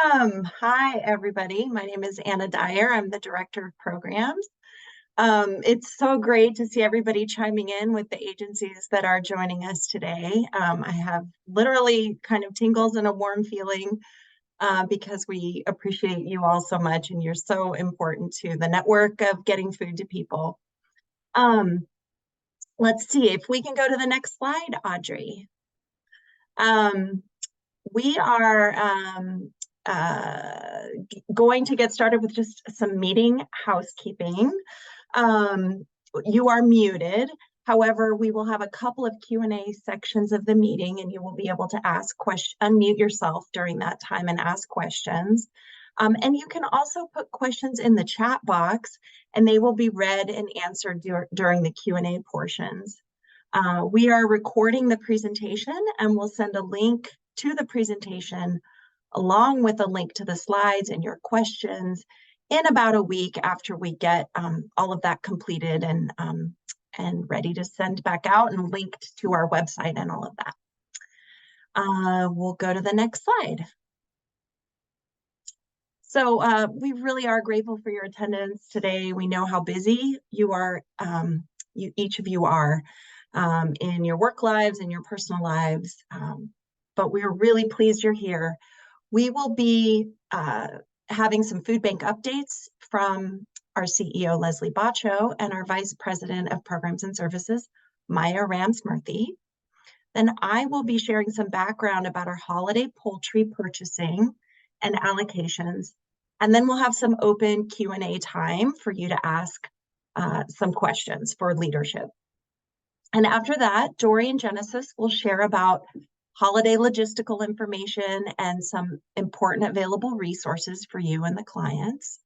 Hi, everybody. My name is Anna Dyer. I'm the Director of Programs. It's so great to see everybody chiming in with the agencies that are joining us today. I have literally kind of tingles and a warm feeling because we appreciate you all so much, and you're so important to the network of getting food to people. Um, let's see if we can go to the next slide, Audrey. We are going to get started with just some meeting housekeeping. You are muted. However, we will have a couple of Q&A sections of the meeting, and you will be able to ask questions, unmute yourself during that time and ask questions. And you can also put questions in the chat box, and they will be read and answered during the Q&A portions. We are recording the presentation, and we'll send a link to the presentation along with a link to the slides and your questions in about a week after we get all of that completed and ready to send back out and linked to our website and all of that. We'll go to the next slide. So we really are grateful for your attendance today. We know how busy you are, each of you are in your work lives and your personal lives, but we're really pleased you're here. We will be having some food bank updates from our CEO, Leslie Bacho, and our Vice President of Programs and Services, Maya Ramsmurthy. Then I will be sharing some background about our holiday poultry purchasing and allocations. And then we'll have some open Q&A time for you to ask some questions for leadership. And after that, Dory and Genesis will share about holiday logistical information and some important available resources for you and the clients.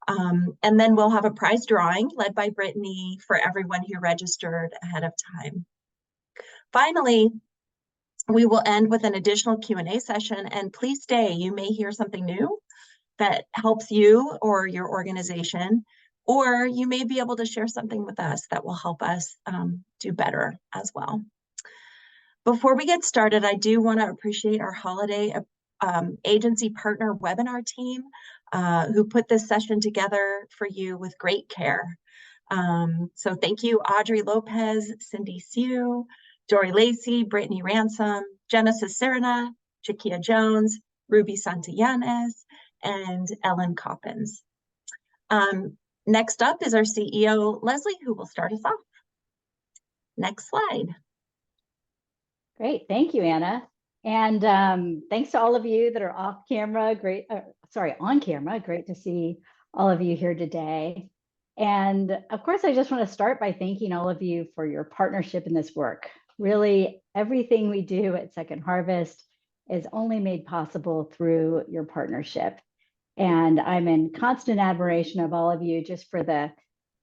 And then we'll have a prize drawing led by Brittany for everyone who registered ahead of time. Finally, we will end with an additional Q&A session, and please stay. You may hear something new that helps you or your organization, or you may be able to share something with us that will help us do better as well. Before we get started, I do want to appreciate our holiday agency partner webinar team who put this session together for you with great care. So thank you, Audrey Lopez, Cindy Sue, Dory Lacey, Brittany Ransom, Genesis Serena, Chiquia Jones, Ruby Santillanes, and Ellen Coppins. Next up is our CEO, Leslie, who will start us off. Next slide. Great, thank you, Anna. And thanks to all of you that are off camera, on camera, great to see all of you here today. And of course, I just want to start by thanking all of you for your partnership in this work. Really, everything we do at Second Harvest is only made possible through your partnership. And I'm in constant admiration of all of you just for the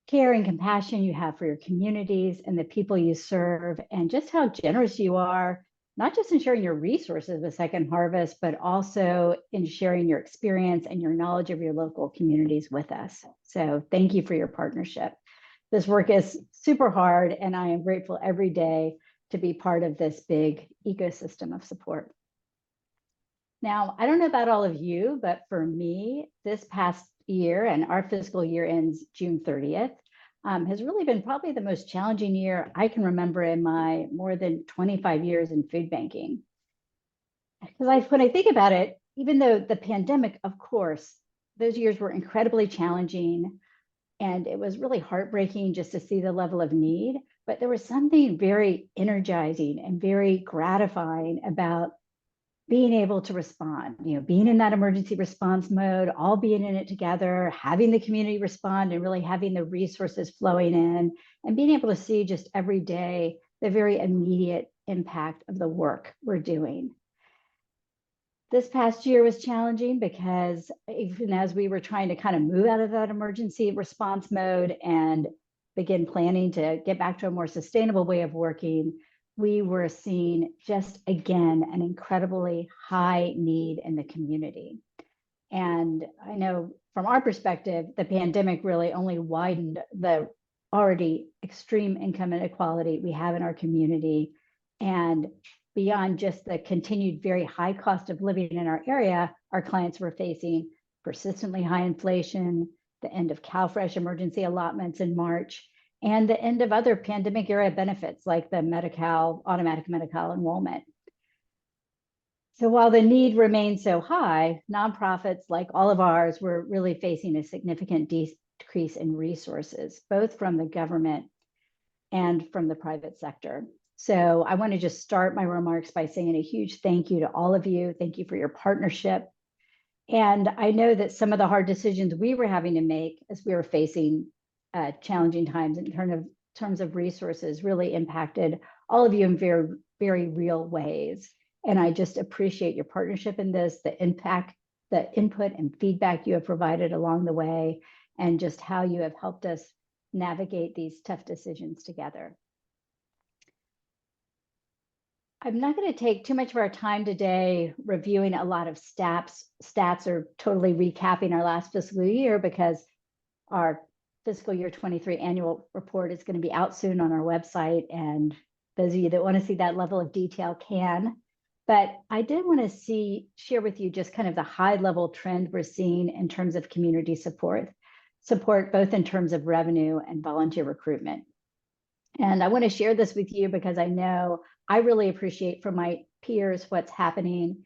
care and compassion you have for your communities and the people you serve, and just how generous you are, not just in sharing your resources with Second Harvest, but also in sharing your experience and your knowledge of your local communities with us. So thank you for your partnership. This work is super hard, and I am grateful every day to be part of this big ecosystem of support. Now, I don't know about all of you, but for me, this past year, and our fiscal year ends June 30th, has really been probably the most challenging year I can remember in my more than 25 years in food banking. Because when I think about it, even though the pandemic, of course, those years were incredibly challenging, and it was really heartbreaking just to see the level of need, but there was something very energizing and very gratifying about being able to respond, being in that emergency response mode, all being in it together, having the community respond and really having the resources flowing in, and being able to see just every day the very immediate impact of the work we're doing. This past year was challenging because even as we were trying to kind of move out of that emergency response mode and begin planning to get back to a more sustainable way of working, we were seeing just again an incredibly high need in the community. And I know from our perspective, the pandemic really only widened the already extreme income inequality we have in our community. And beyond just the continued very high cost of living in our area, our clients were facing persistently high inflation, the end of CalFresh emergency allotments in March, and the end of other pandemic era benefits like the Medi-Cal, automatic Medi-Cal enrollment. So while the need remains so high, nonprofits like all of ours were really facing a significant decrease in resources, both from the government and from the private sector. So I want to just start my remarks by saying a huge thank you to all of you. Thank you for your partnership. And I know that some of the hard decisions we were having to make as we were facing challenging times in terms of resources really impacted all of you in very, very real ways. And I just appreciate your partnership in this, the impact, the input and feedback you have provided along the way, and just how you have helped us navigate these tough decisions together. I'm not going to take too much of our time today reviewing a lot of stats or totally recapping our last fiscal year, because our fiscal year 23 annual report is going to be out soon on our website, and those of you that want to see that level of detail can. But I did want to share with you just kind of the high level trend we're seeing in terms of community support both in terms of revenue and volunteer recruitment. And I want to share this with you because I know I really appreciate from my peers what's happening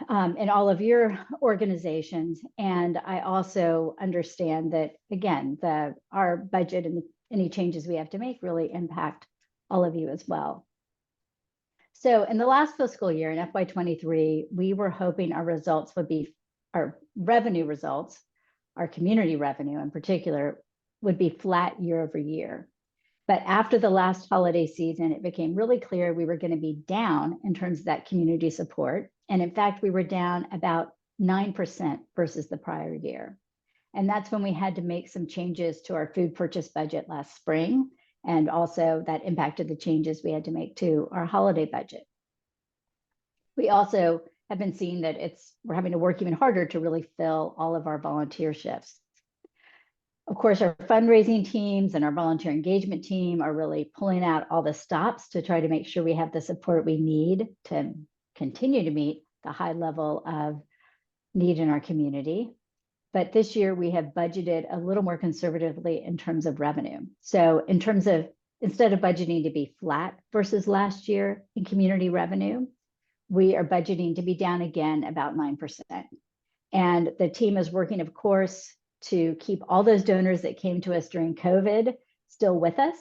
in all of your organizations. And I also understand that, again, our budget and any changes we have to make really impact all of you as well. So in the last fiscal year, in FY23, we were hoping our results would be, our revenue results, our community revenue in particular, would be flat year over year. But after the last holiday season, it became really clear we were going to be down in terms of that community support. And in fact, we were down about 9% versus the prior year. And that's when we had to make some changes to our food purchase budget last spring. And also that impacted the changes we had to make to our holiday budget. We also have been seeing that we're having to work even harder to really fill all of our volunteer shifts. Of course, our fundraising teams and our volunteer engagement team are really pulling out all the stops to try to make sure we have the support we need to continue to meet the high level of need in our community. But this year we have budgeted a little more conservatively in terms of revenue. So in terms of, instead of budgeting to be flat versus last year in community revenue, we are budgeting to be down again about 9%. And the team is working, of course, to keep all those donors that came to us during COVID still with us.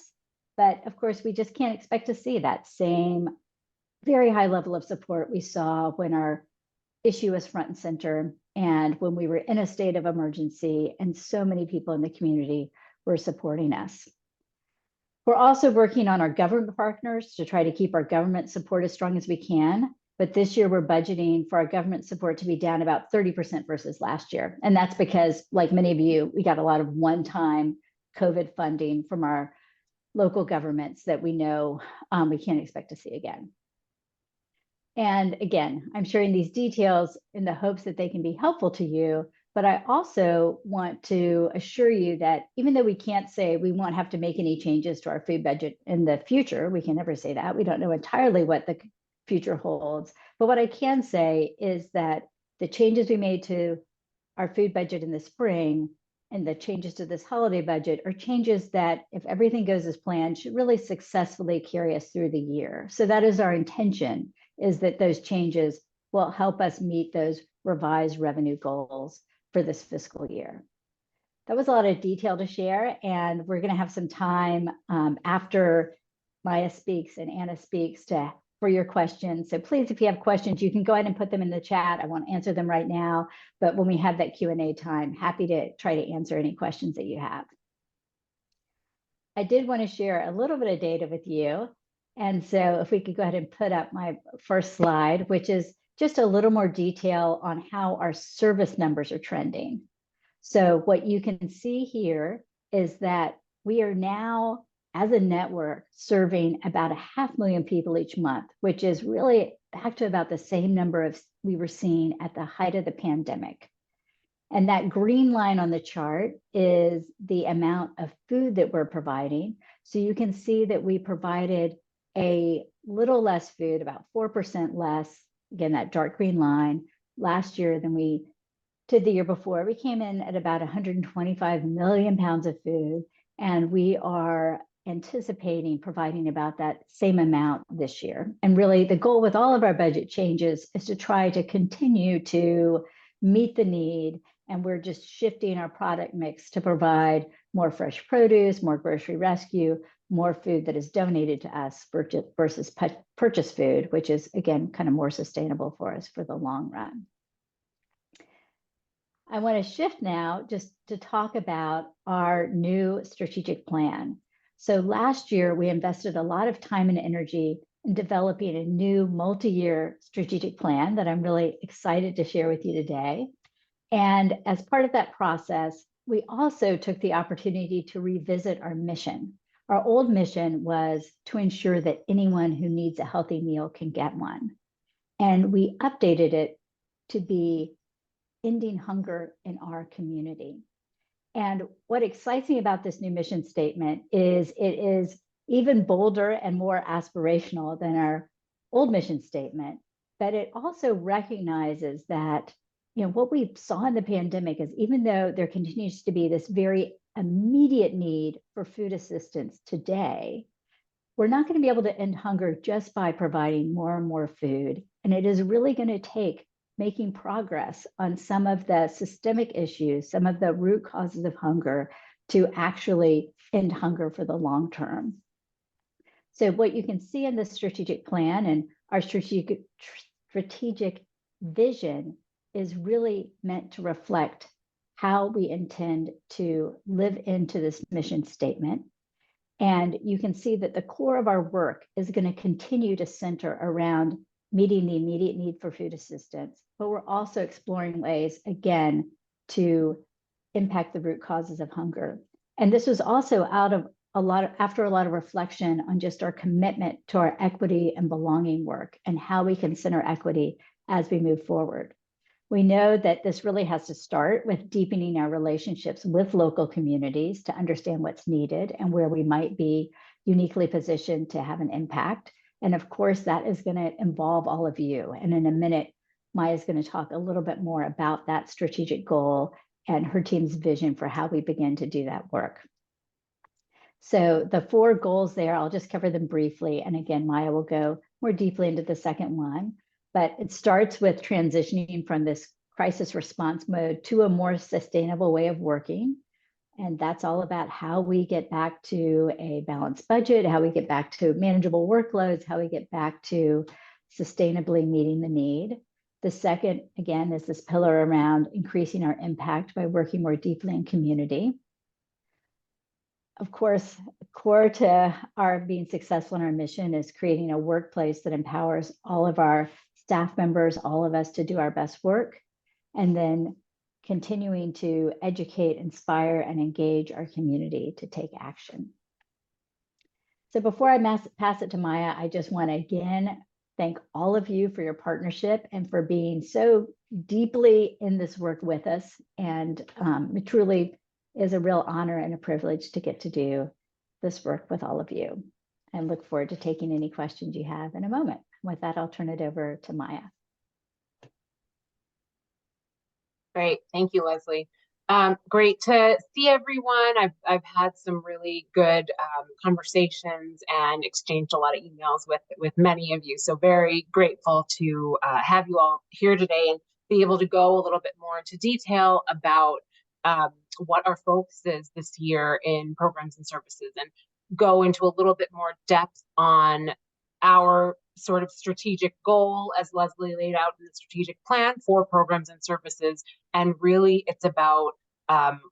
But of course, we just can't expect to see that same very high level of support we saw when our issue was front and center and when we were in a state of emergency and so many people in the community were supporting us. We're also working on our government partners to try to keep our government support as strong as we can. But this year we're budgeting for our government support to be down about 30% versus last year. And that's because, like many of you, we got a lot of one-time COVID funding from our local governments that we know we can't expect to see again. And again, I'm sharing these details in the hopes that they can be helpful to you, but I also want to assure you that even though we can't say we won't have to make any changes to our food budget in the future, we can never say that. We don't know entirely what the future holds. But what I can say is that the changes we made to our food budget in the spring and the changes to this holiday budget are changes that, if everything goes as planned, should really successfully carry us through the year. So that is our intention, is that those changes will help us meet those revised revenue goals for this fiscal year. That was a lot of detail to share, and we're going to have some time after Maya speaks and Anna speaks for your questions. So please, if you have questions, you can go ahead and put them in the chat. I won't answer them right now, but when we have that Q&A time, happy to try to answer any questions that you have. I did want to share a little bit of data with you. And so if we could go ahead and put up my first slide, which is just a little more detail on how our service numbers are trending. So what you can see here is that we are now, as a network, serving about 500,000 people each month, which is really back to about the same number of we were seeing at the height of the pandemic. And that green line on the chart is the amount of food that we're providing. So you can see that we provided a little less food, about 4% less, again, that dark green line, last year than we did the year before. We came in at about 125 million pounds of food, and we are anticipating providing about that same amount this year. And really the goal with all of our budget changes is to try to continue to meet the need. And we're just shifting our product mix to provide more fresh produce, more grocery rescue, more food that is donated to us versus purchase food, which is, again, kind of more sustainable for us for the long run. I want to shift now just to talk about our new strategic plan. So last year, we invested a lot of time and energy in developing a new multi-year strategic plan that I'm really excited to share with you today. And as part of that process, we also took the opportunity to revisit our mission. Our old mission was to ensure that anyone who needs a healthy meal can get one. And we updated it to be ending hunger in our community. And what excites me about this new mission statement is it is even bolder and more aspirational than our old mission statement, but it also recognizes that, you know, what we saw in the pandemic is, even though there continues to be this very immediate need for food assistance today, we're not going to be able to end hunger just by providing more and more food. And it is really going to take making progress on some of the systemic issues, some of the root causes of hunger, to actually end hunger for the long term. So what you can see in the strategic plan and our strategic vision is really meant to reflect how we intend to live into this mission statement. And you can see that the core of our work is going to continue to center around meeting the immediate need for food assistance, but we're also exploring ways, again, to impact the root causes of hunger. And this was also after a lot of reflection on just our commitment to our equity and belonging work and how we can center equity as we move forward. We know that this really has to start with deepening our relationships with local communities to understand what's needed and where we might be uniquely positioned to have an impact. And of course, that is going to involve all of you. And in a minute, Maya is going to talk a little bit more about that strategic goal and her team's vision for how we begin to do that work. So the 4 goals there, I'll just cover them briefly. And again, Maya will go more deeply into the second one. But it starts with transitioning from this crisis response mode to a more sustainable way of working. And that's all about how we get back to a balanced budget, how we get back to manageable workloads, how we get back to sustainably meeting the need. The second, again, is this pillar around increasing our impact by working more deeply in community. Of course, core to our being successful in our mission is creating a workplace that empowers all of our staff members, all of us, to do our best work, and then continuing to educate, inspire, and engage our community to take action. So before I pass it to Maya, I just want to again thank all of you for your partnership and for being so deeply in this work with us. And it truly is a real honor and a privilege to get to do this work with all of you. I look forward to taking any questions you have in a moment. With that, I'll turn it over to Maya. Great, thank you, Leslie. Great to see everyone. I've had some really good conversations and exchanged a lot of emails with many of you. So very grateful to have you all here today and be able to go a little bit more into detail about what our focus is this year in programs and services, and go into a little bit more depth on our sort of strategic goal as Leslie laid out in the strategic plan for programs and services. And really it's about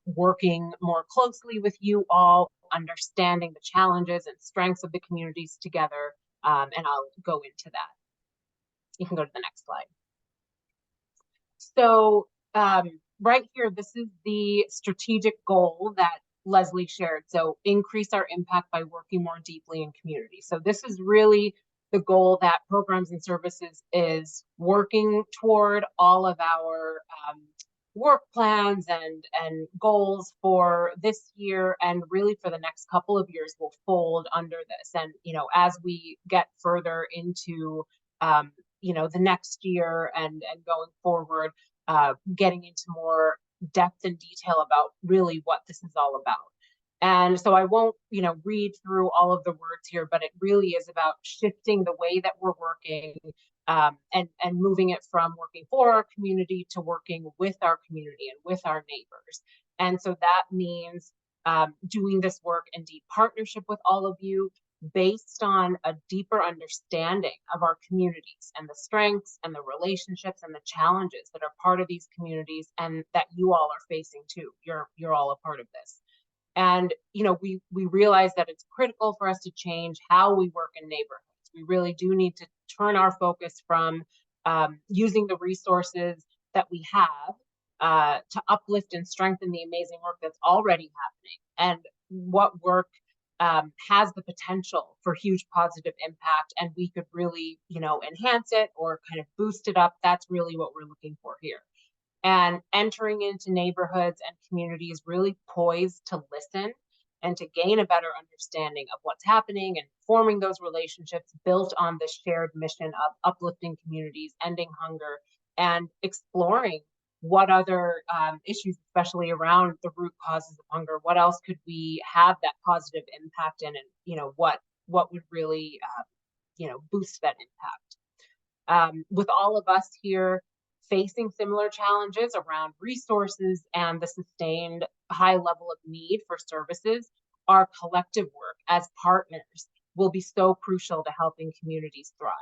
working more closely with you all, understanding the challenges and strengths of the communities together. And I'll go into that. You can go to the next slide. So right here, this is the strategic goal that Leslie shared. So increase our impact by working more deeply in community. So this is really the goal that programs and services is working toward. All of our work plans and goals for this year and really for the next couple of years will fold under this. And, you know, as we get further into, you know, the next year and going forward, getting into more depth and detail about really what this is all about. And so I won't, you know, read through all of the words here, but it really is about shifting the way that we're working, and moving it from working for our community to working with our community and with our neighbors. And so that means doing this work in deep partnership with all of you based on a deeper understanding of our communities and the strengths and the relationships and the challenges that are part of these communities and that you all are facing too. You're all a part of this. And, you know, we realize that it's critical for us to change how we work in neighborhoods. We really do need to turn our focus from using the resources that we have to uplift and strengthen the amazing work that's already happening, and what work has the potential for huge positive impact, and we could really, you know, enhance it or kind of boost it up. That's really what we're looking for here. And entering into neighborhoods and communities really poised to listen and to gain a better understanding of what's happening and forming those relationships built on the shared mission of uplifting communities, ending hunger, and exploring what other issues, especially around the root causes of hunger, what else could we have that positive impact in, and, you know, what would really, you know, boost that impact. With all of us here facing similar challenges around resources and the sustained high level of need for services, our collective work as partners will be so crucial to helping communities thrive.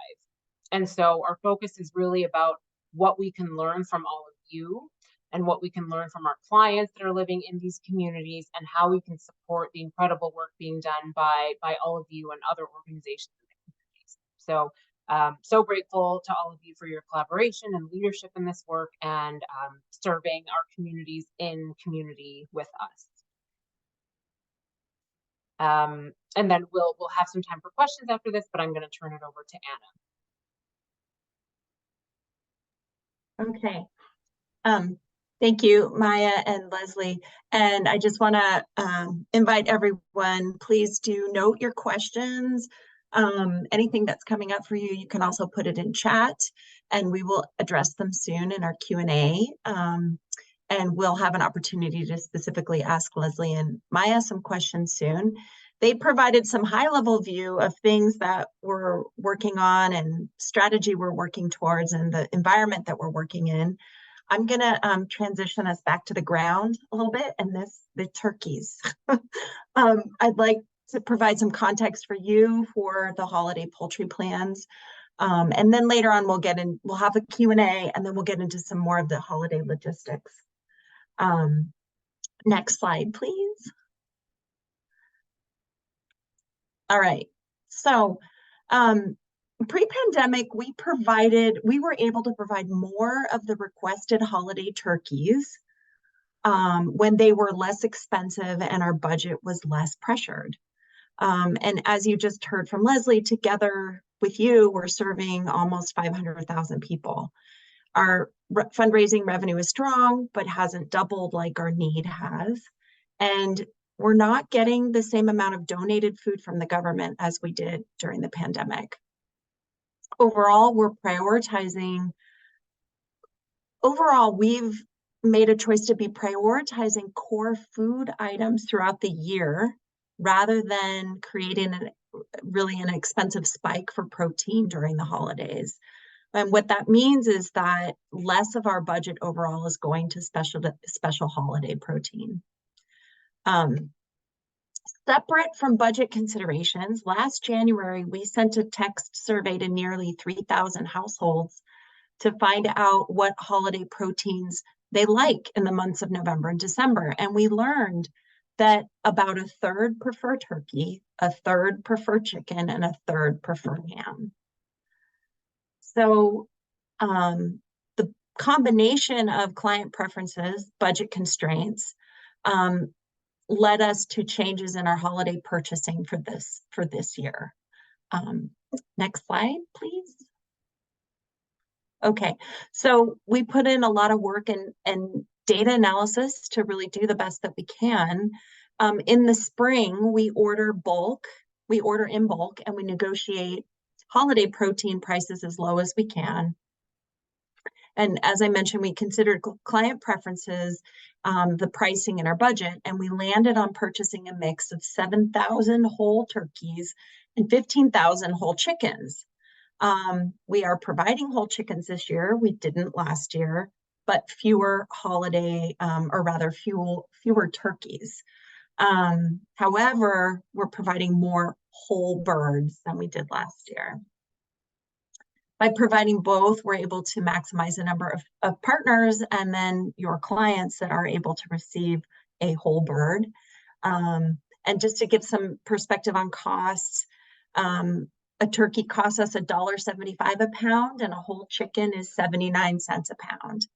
And so our focus is really about what we can learn from all of you and what we can learn from our clients that are living in these communities, and how we can support the incredible work being done by all of you and other organizations in the communities. So so grateful to all of you for your collaboration and leadership in this work, and serving our communities in community with us. And then we'll have some time for questions after this, but I'm going to turn it over to Anna. Okay. Thank you, Maya and Leslie. And I just want to invite everyone, please do note your questions. Anything that's coming up for you, you can also put it in chat, and we will address them soon in our Q&A. And we'll have an opportunity to specifically ask Leslie and Maya some questions soon. They provided some high-level view of things that we're working on and strategy we're working towards and the environment that we're working in. I'm going to transition us back to the ground a little bit, and the turkeys. I'd like to provide some context for you for the holiday poultry plans. And then later on, we'll have a Q&A, and then we'll get into some more of the holiday logistics. Next slide, please. All right. So pre-pandemic, we were able to provide more of the requested holiday turkeys when they were less expensive and our budget was less pressured. And as you just heard from Leslie, together with you, we're serving almost 500,000 people. Our fundraising revenue is strong, but hasn't doubled like our need has. And we're not getting the same amount of donated food from the government as we did during the pandemic. Overall, we've made a choice to be prioritizing core food items throughout the year rather than creating really an expensive spike for protein during the holidays. And what that means is that less of our budget overall is going to special holiday protein. Separate from budget considerations, last January, we sent a text survey to nearly 3,000 households to find out what holiday proteins they like in the months of November and December. And we learned that about a third prefer turkey, a third prefer chicken, and a third prefer ham. So the combination of client preferences, budget constraints, led us to changes in our holiday purchasing for this year. Next slide, please. Okay, so we put in a lot of work and data analysis to really do the best that we can. In the spring, we order in bulk, and we negotiate holiday protein prices as low as we can. And as I mentioned, we considered client preferences, the pricing in our budget, and we landed on purchasing a mix of 7,000 whole turkeys and 15,000 whole chickens. We are providing whole chickens this year. We didn't last year, but fewer holiday, or rather fewer turkeys. However, we're providing more whole birds than we did last year. By providing both, we're able to maximize the number of partners and then your clients that are able to receive a whole bird. And just to give some perspective on costs, a turkey costs us $1.75 a pound, and a whole chicken is 79 cents a pound.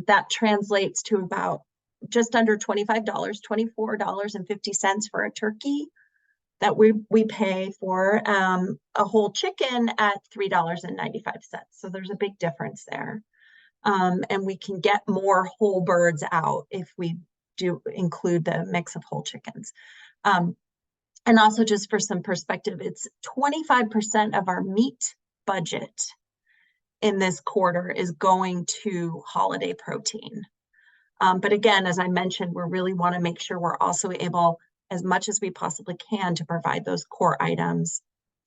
That translates to about just under $25, $24.50 for a turkey that we pay for, a whole chicken at $3.95. So there's a big difference there. And we can get more whole birds out if we do include the mix of whole chickens. And also, just for some perspective, it's 25% of our meat budget in this quarter is going to holiday protein. But again, as I mentioned, we really want to make sure we're also able, as much as we possibly can, to provide those core items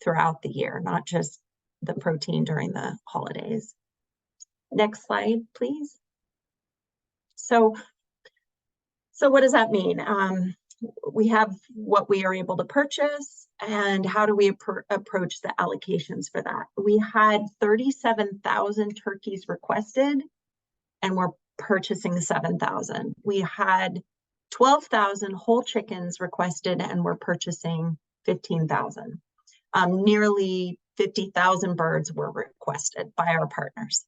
throughout the year, not just the protein during the holidays. Next slide, please. So what does that mean? We have what we are able to purchase, and how do we approach the allocations for that? We had 37,000 turkeys requested, and we're purchasing 7,000. We had 12,000 whole chickens requested, and we're purchasing 15,000. Nearly 50,000 birds were requested by our partners.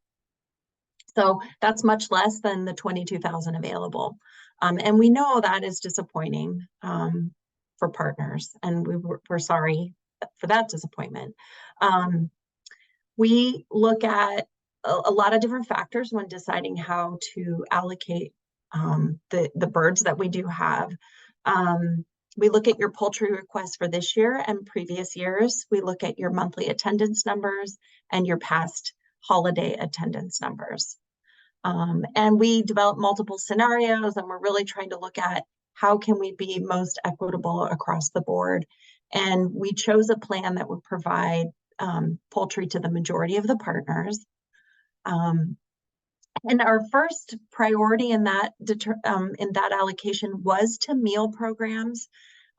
So that's much less than the 22,000 available. And we know that is disappointing for partners, and we're sorry for that disappointment. We look at a lot of different factors when deciding how to allocate the birds that we do have. We look at your poultry requests for this year and previous years. We look at your monthly attendance numbers and your past holiday attendance numbers. And we develop multiple scenarios, and we're really trying to look at how can we be most equitable across the board. And we chose a plan that would provide poultry to the majority of the partners. And our first priority in that allocation was to meal programs.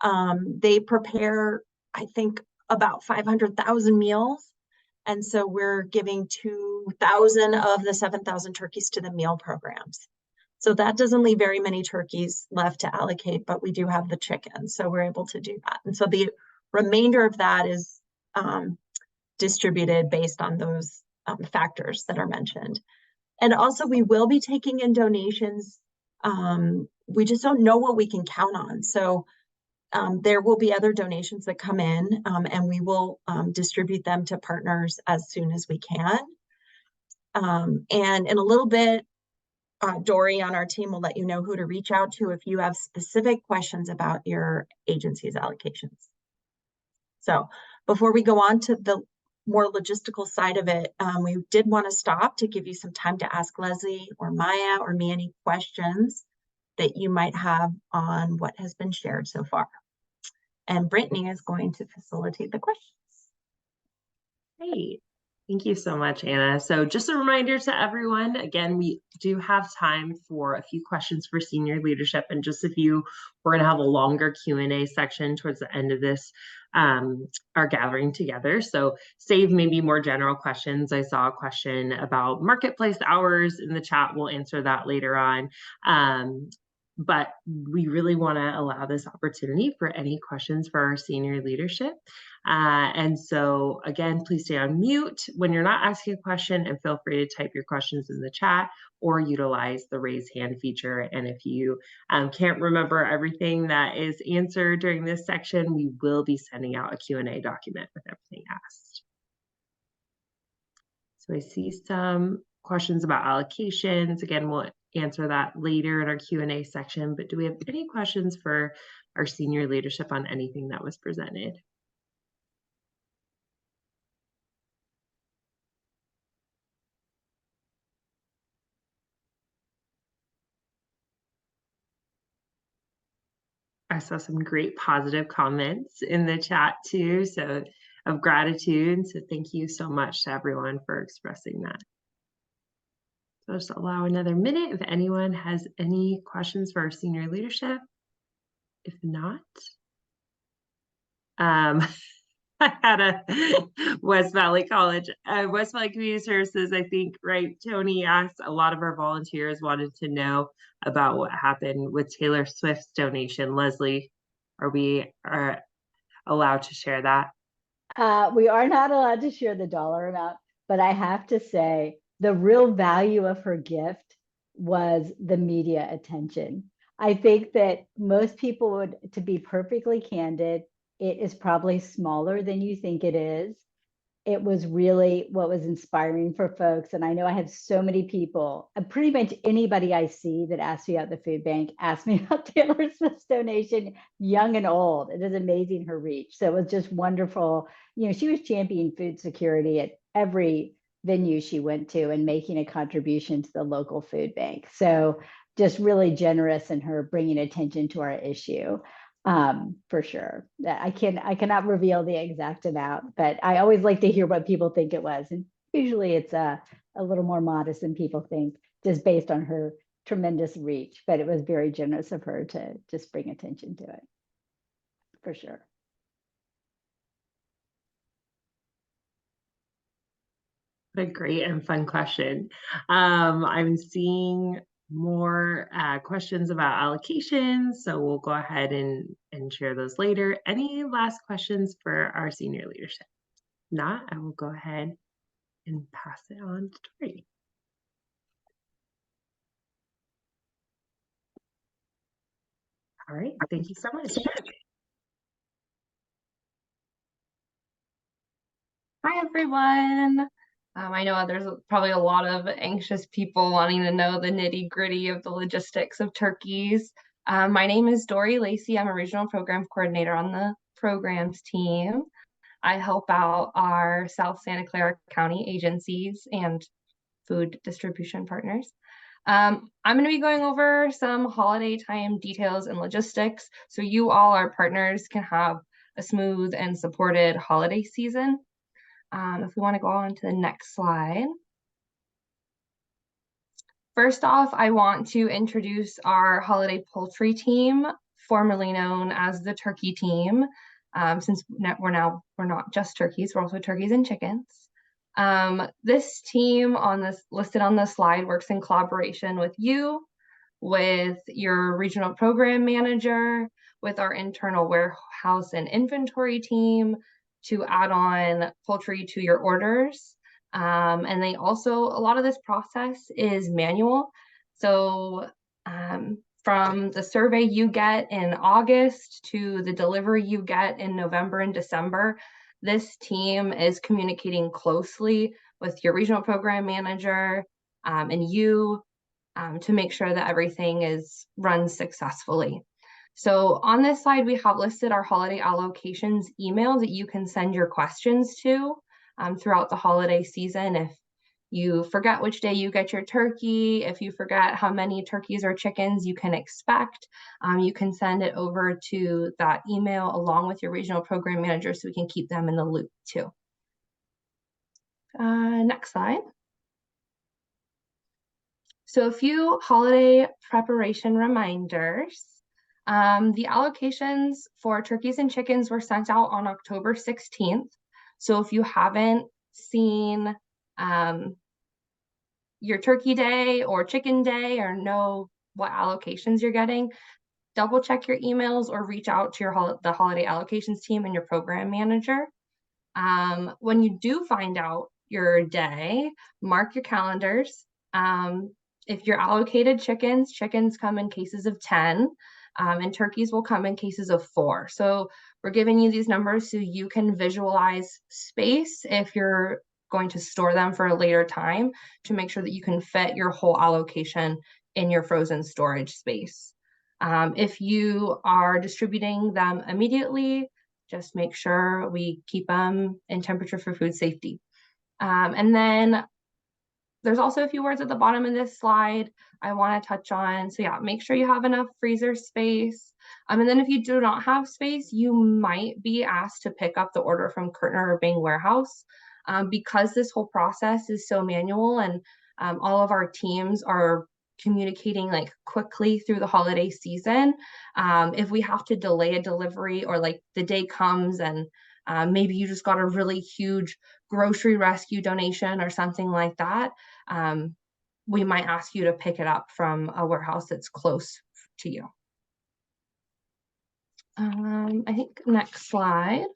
They prepare, I think, about 500,000 meals. And so we're giving 2,000 of the 7,000 turkeys to the meal programs. So that doesn't leave very many turkeys left to allocate, but we do have the chickens, so we're able to do that. And so the remainder of that is distributed based on those factors that are mentioned. And also, we will be taking in donations. We just don't know what we can count on. So there will be other donations that come in, and we will distribute them to partners as soon as we can. And in a little bit, Dory on our team will let you know who to reach out to if you have specific questions about your agency's allocations. So before we go on to the more logistical side of it, we did want to stop to give you some time to ask Leslie or Maya or me any questions that you might have on what has been shared so far. And Brittany is going to facilitate the questions. Great. Thank you so much, Anna. So just a reminder to everyone, again, we do have time for a few questions for senior leadership and just a few. We're going to have a longer Q&A section towards the end of this, our gathering together. So save maybe more general questions. I saw a question about marketplace hours in the chat. We'll answer that later on. But we really want to allow this opportunity for any questions for our senior leadership. And so again, please stay on mute when you're not asking a question, and feel free to type your questions in the chat or utilize the raise hand feature. And if you can't remember everything that is answered during this section, we will be sending out a Q&A document with everything asked. So I see some questions about allocations. Again, we'll answer that later in our Q&A section, but do we have any questions for our senior leadership on anything that was presented? I saw some great positive comments in the chat too, so of gratitude. So thank you so much to everyone for expressing that. So I'll just allow another minute if anyone has any questions for our senior leadership. If not, I had a West Valley College, West Valley Community Services, I think, right, Tony asked, a lot of our volunteers wanted to know about what happened with Taylor Swift's donation. Leslie, are we allowed to share that? We are not allowed to share the dollar amount, but I have to say the real value of her gift was the media attention. I think that most people would, to be perfectly candid, it is probably smaller than you think it is. It was really what was inspiring for folks. And I know I have so many people, pretty much anybody I see that asks me about the food bank, asks me about Taylor Swift's donation, young and old. It is amazing her reach. So it was just wonderful. You know, she was championing food security at every venue she went to and making a contribution to the local food bank. So just really generous in her bringing attention to our issue. For sure. I cannot reveal the exact amount, but I always like to hear what people think it was. And usually it's a little more modest than people think, just based on her tremendous reach, but it was very generous of her to just bring attention to it, for sure. What a great and fun question. I'm seeing more questions about allocations, so we'll go ahead and share those later. Any last questions for our senior leadership? If not, I will go ahead and pass it on to Tori. All right, thank you so much. Hi, everyone. I know there's probably a lot of anxious people wanting to know the nitty-gritty of the logistics of turkeys. My name is Dory Lacey. I'm a regional program coordinator on the programs team. I help out our South Santa Clara County agencies and food distribution partners. I'm going to be going over some holiday time details and logistics so you all, our partners, can have a smooth and supported holiday season. If we want to go on to the next slide. First off, I want to introduce our holiday poultry team, formerly known as the turkey team, since we're not just turkeys, we're also turkeys and chickens. This team listed on the slide works in collaboration with you, with your regional program manager, with our internal warehouse and inventory team, to add on poultry to your orders. And they also, a lot of this process is manual. So from the survey you get in August to the delivery you get in November and December, this team is communicating closely with your regional program manager and you to make sure that everything is run successfully. So on this slide, we have listed our holiday allocations email that you can send your questions to throughout the holiday season. If you forget which day you get your turkey, if you forget how many turkeys or chickens you can expect, you can send it over to that email along with your regional program manager so we can keep them in the loop too. Next slide. So a few holiday preparation reminders. The allocations for turkeys and chickens were sent out on October 16th. So if you haven't seen your turkey day or chicken day or know what allocations you're getting, double check your emails or reach out to the holiday allocations team and your program manager. When you do find out your day, mark your calendars. If you're allocated chickens come in cases of 10. And turkeys will come in cases of 4. So we're giving you these numbers so you can visualize space if you're going to store them for a later time to make sure that you can fit your whole allocation in your frozen storage space. If you are distributing them immediately, just make sure we keep them in temperature for food safety. And then there's also a few words at the bottom of this slide I want to touch on. So yeah, make sure you have enough freezer space. And then if you do not have space, you might be asked to pick up the order from Kertner or Bing Warehouse. Because this whole process is so manual and all of our teams are communicating like quickly through the holiday season. If we have to delay a delivery or like the day comes and maybe you just got a really huge grocery rescue donation or something like that, we might ask you to pick it up from a warehouse that's close to you. I think next slide.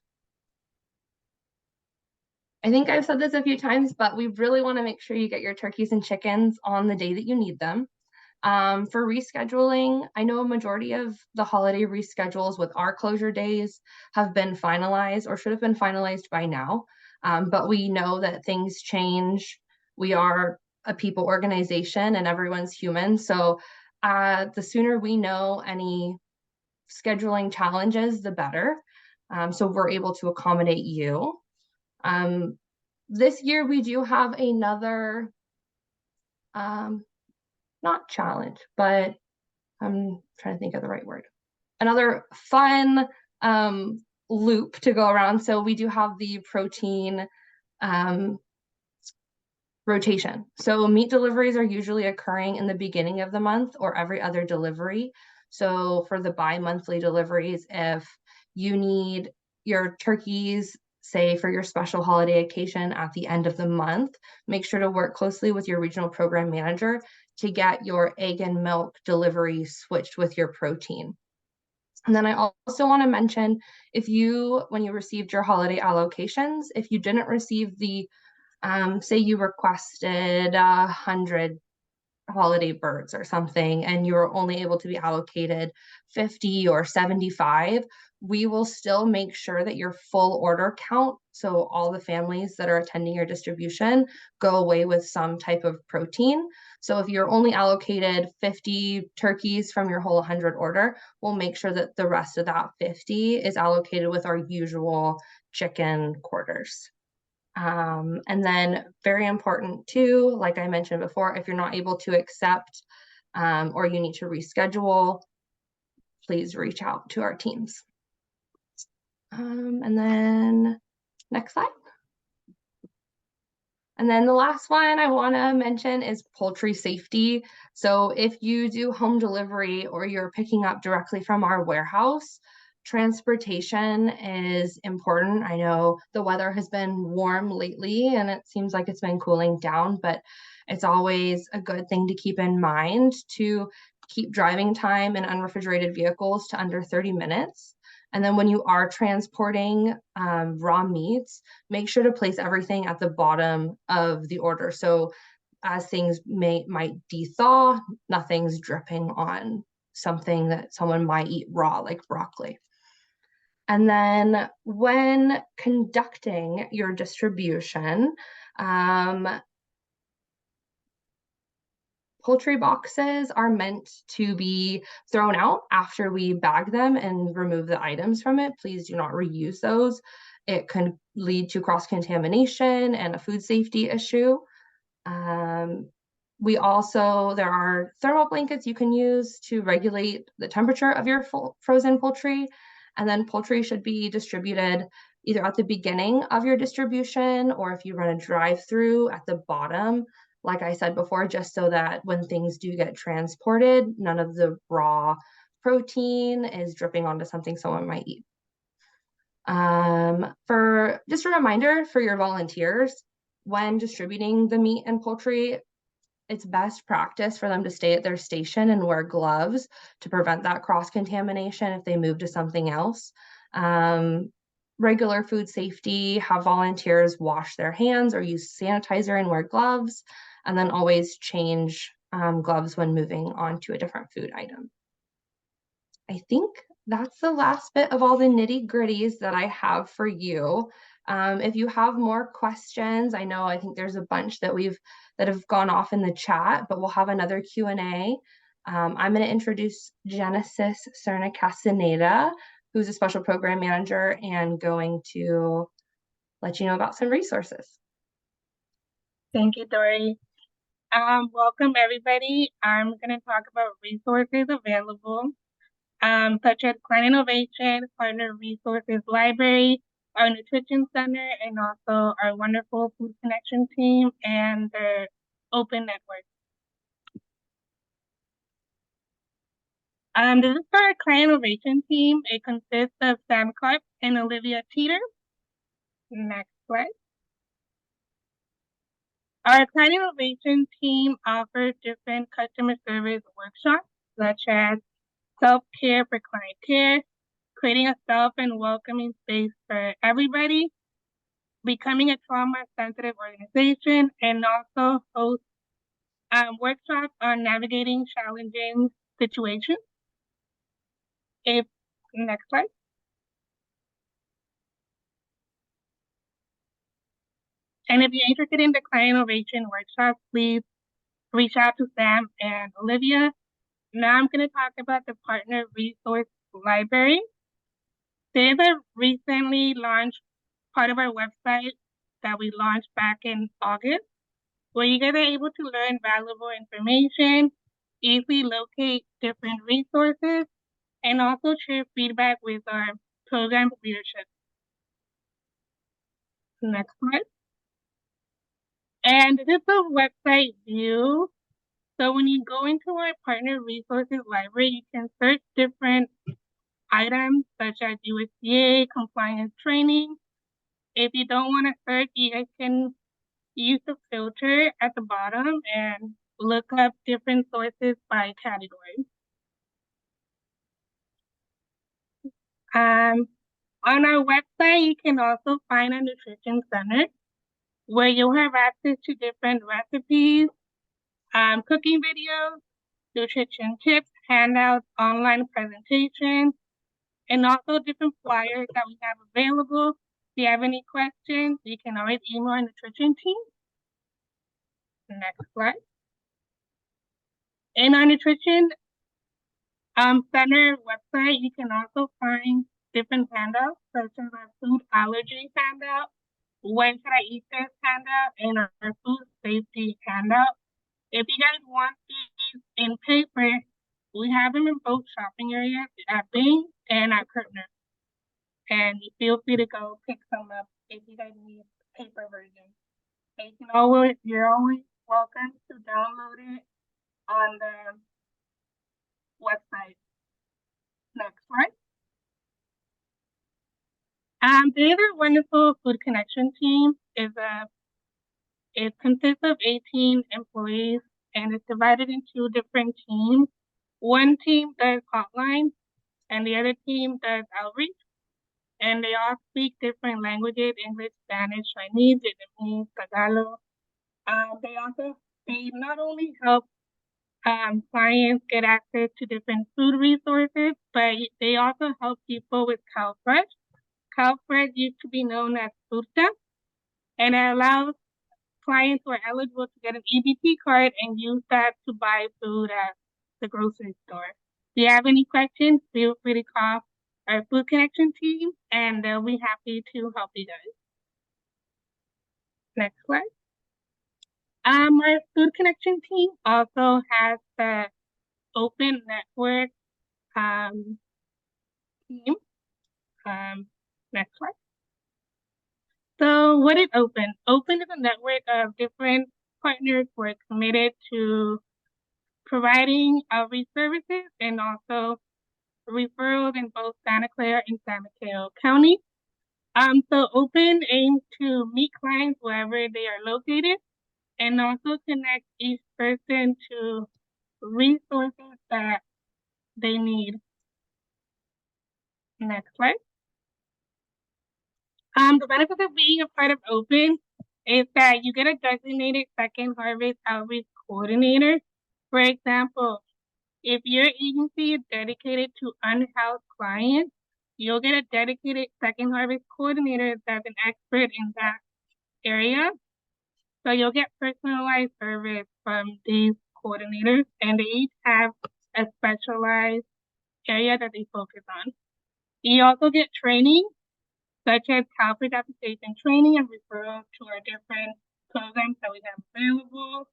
I think I've said this a few times, but we really want to make sure you get your turkeys and chickens on the day that you need them. For rescheduling, I know a majority of the holiday reschedules with our closure days have been finalized or should have been finalized by now. But we know that things change. We are a people organization and everyone's human. So the sooner we know any scheduling challenges, the better. So we're able to accommodate you. This year we do have another, not challenge, but I'm trying to think of the right word. Another fun loop to go around. So we do have the protein rotation. So meat deliveries are usually occurring in the beginning of the month or every other delivery. So for the bi-monthly deliveries, if you need your turkeys, say for your special holiday occasion at the end of the month, make sure to work closely with your regional program manager to get your egg and milk delivery switched with your protein. And then I also want to mention, when you received your holiday allocations, if you didn't receive the, say you requested 100 holiday birds or something, and you were only able to be allocated 50 or 75, we will still make sure that your full order count, so all the families that are attending your distribution, go away with some type of protein. So if you're only allocated 50 turkeys from your whole 100 order, we'll make sure that the rest of that 50 is allocated with our usual chicken quarters. And then very important too, like I mentioned before, if you're not able to accept or you need to reschedule, please reach out to our teams. And then next slide. And then the last one I want to mention is poultry safety. So if you do home delivery or you're picking up directly from our warehouse, transportation is important. I know the weather has been warm lately and it seems like it's been cooling down, but it's always a good thing to keep in mind to keep driving time in unrefrigerated vehicles to under 30 minutes. And then when you are transporting raw meats, make sure to place everything at the bottom of the order. So as things might de-thaw, nothing's dripping on something that someone might eat raw, like broccoli. And then when conducting your distribution, poultry boxes are meant to be thrown out after we bag them and remove the items from it. Please do not reuse those. It can lead to cross-contamination and a food safety issue. There are thermal blankets you can use to regulate the temperature of your frozen poultry. And then poultry should be distributed either at the beginning of your distribution or if you run a drive-through at the bottom, like I said before, just so that when things do get transported, none of the raw protein is dripping onto something someone might eat. For just a reminder for your volunteers, when distributing the meat and poultry, it's best practice for them to stay at their station and wear gloves to prevent that cross-contamination if they move to something else. Regular food safety, have volunteers wash their hands or use sanitizer and wear gloves, and then always change gloves when moving on to a different food item. I think that's the last bit of all the nitty-gritties that I have for you. If you have more questions, I think there's a bunch that have gone off in the chat, but we'll have another Q&A. I'm going to introduce Genesis Cerna Castaneda, who's a special program manager and going to let you know about some resources. Thank you, Dory. Welcome everybody. I'm going to talk about resources available, such as Client Innovation, Partner Resources Library, our Nutrition Center, and also our wonderful Food Connection team and the Open Network. This is for our Client Innovation team. It consists of Sam Clark and Olivia Teeter. Next slide. Our Client Innovation team offers different customer service workshops, such as self-care for client care, creating a safe and welcoming space for everybody, becoming a trauma-sensitive organization, and also host workshops on navigating challenging situations. Next slide. And if you're interested in the Client Innovation workshop, please reach out to Sam and Olivia. Now I'm going to talk about the Partner Resource Library. There's a recently launched part of our website that we launched back in August, where you guys are able to learn valuable information, easily locate different resources, and also share feedback with our program leadership. Next slide. And this is the website view. So when you go into our Partner Resources Library, you can search different items such as USDA compliance training. If you don't want to search, you guys can use the filter at the bottom and look up different sources by category. On our website, you can also find a Nutrition Center where you'll have access to different recipes, cooking videos, nutrition tips, handouts, online presentations, and also different flyers that we have available. If you have any questions, you can always email our nutrition team. Next slide. In our Nutrition Center website, you can also find different handouts, such as our food allergy handout, when should I eat this handout, and our food safety handout. If you guys want these in paper, we have them in both shopping areas at Bing and at Kirtner. And feel free to go pick some up if you guys need the paper version. And you're always welcome to download it on the website. Next slide. The other wonderful Food Connection team it consists of 18 employees and it's divided into different teams. One team does hotline and the other team does outreach. And they all speak different languages: English, Spanish, Chinese, Vietnamese, Tagalog. They not only help clients get access to different food resources, but they also help people with CalFresh. CalFresh used to be known as Food Stamp, and it allows clients who are eligible to get an EBT card and use that to buy food at the grocery store. If you have any questions, feel free to call our Food Connection team, and they'll be happy to help you guys. Next slide. Our Food Connection team also has the Open Network team. Next slide. So what is Open? Open is a network of different partners who are committed to providing outreach services and also referrals in both Santa Clara and San Mateo County. So Open aims to meet clients wherever they are located and also connect each person to resources that they need. Next slide. The benefit of being a part of Open is that you get a designated second harvest outreach coordinator. For example, if your agency is dedicated to unhoused clients, you'll get a dedicated second harvest coordinator that's an expert in that area. So you'll get personalized service from these coordinators, and they each have a specialized area that they focus on. You also get training, such as CalPERS application training and referral to our different programs that we have available,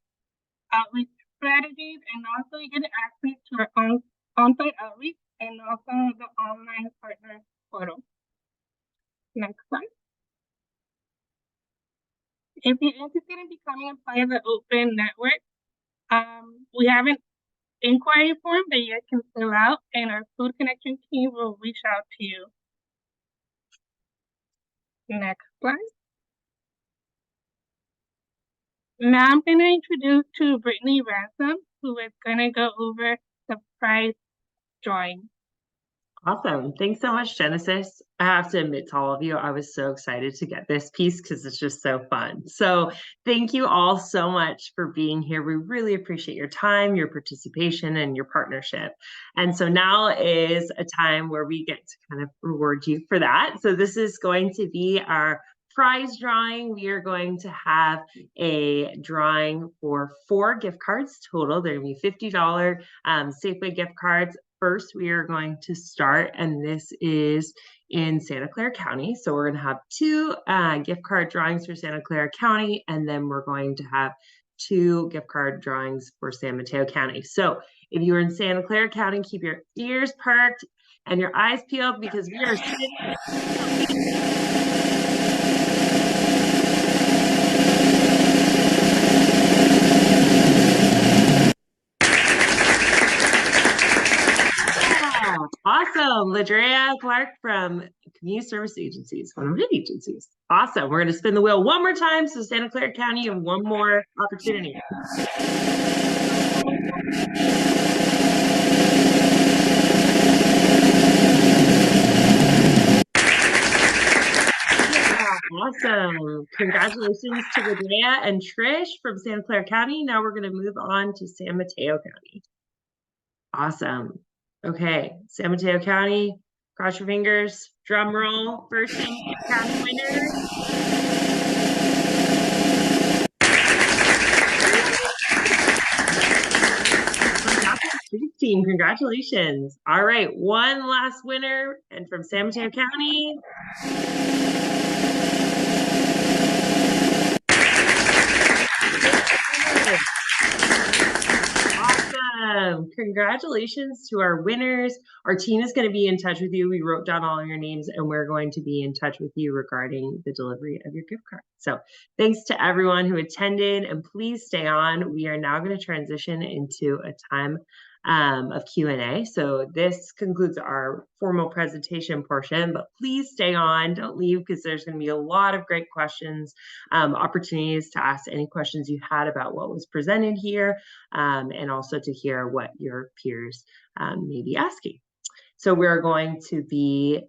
outreach strategies, and also you get access to our on-site outreach and also the online partner portal. Next slide. If you're interested in becoming a part of the Open Network, we have an inquiry form that you can fill out, and our Food Connection team will reach out to you. Next slide. Now I'm going to introduce to Brittany Ransom, who is going to go over the prize drawing. Awesome. Thanks so much, Genesis. I have to admit to all of you, I was so excited to get this piece because it's just so fun. So thank you all so much for being here. We really appreciate your time, your participation, and your partnership. And so now is a time where we get to kind of reward you for that. So this is going to be our prize drawing. We are going to have a drawing for 4 gift cards total. They're going to be $50 Safeway gift cards. First, we are going to start, and this is in Santa Clara County. So we're going to have 2 gift card drawings for Santa Clara County, and then we're going to have 2 gift card drawings for San Mateo County. So if you're in Santa Clara County, keep your ears perked and your eyes peeled because we are awesome. Ladrea Clark from Community Service Agencies, one of the agencies. Awesome. We're going to spin the wheel one more time. So Santa Clara County and one more opportunity. Awesome. Congratulations to Ladrea and Trish from Santa Clara County. Now we're going to move on to San Mateo County. Awesome. Okay, San Mateo County, cross your fingers, drum roll, first San Mateo County winner. Team, congratulations. All right, one last winner, and from San Mateo County. Awesome. Congratulations to our winners. Our team is going to be in touch with you. We wrote down all of your names, and we're going to be in touch with you regarding the delivery of your gift card. So thanks to everyone who attended, and please stay on. We are now going to transition into a time of Q&A. So this concludes our formal presentation portion, but please stay on, don't leave, because there's going to be a lot of great questions, opportunities to ask any questions you had about what was presented here, and also to hear what your peers may be asking. So we're going to be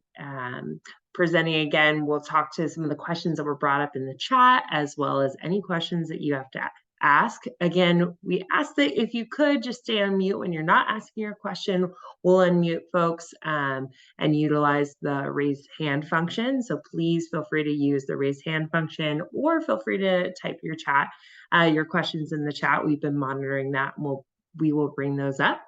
presenting again. We'll talk to some of the questions that were brought up in the chat, as well as any questions that you have to ask. Again, we ask that if you could just stay on mute when you're not asking your question. We'll unmute folks and utilize the raise hand function. So please feel free to use the raise hand function, or feel free to type your chat, your questions in the chat. We've been monitoring that, and we will bring those up.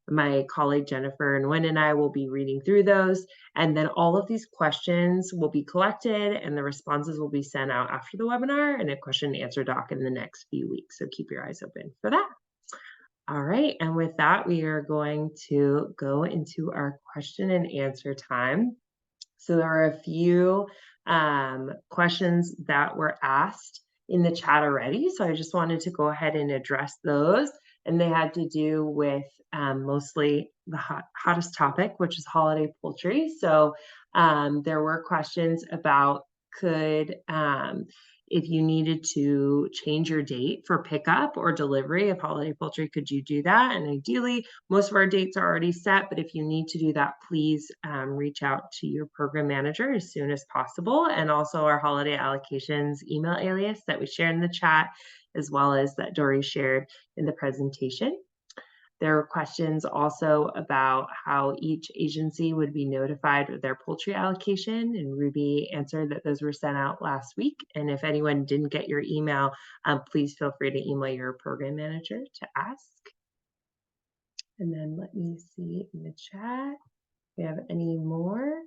My colleague Jennifer Nguyen and I will be reading through those, and then all of these questions will be collected and the responses will be sent out after the webinar and a question and answer doc in the next few weeks. So keep your eyes open for that. All right, and with that, we are going to go into our question and answer time. So there are a few questions that were asked in the chat already. So I just wanted to go ahead and address those. And they had to do with mostly the hottest topic, which is holiday poultry. So there were questions about if you needed to change your date for pickup or delivery of holiday poultry, could you do that? And ideally, most of our dates are already set, but if you need to do that, please reach out to your program manager as soon as possible. And also our holiday allocations email alias that we share in the chat, as well as that Dory shared in the presentation. There were questions also about how each agency would be notified of their poultry allocation, and Ruby answered that those were sent out last week. And if anyone didn't get your email, please feel free to email your program manager to ask. And then let me see in the chat if we have any more.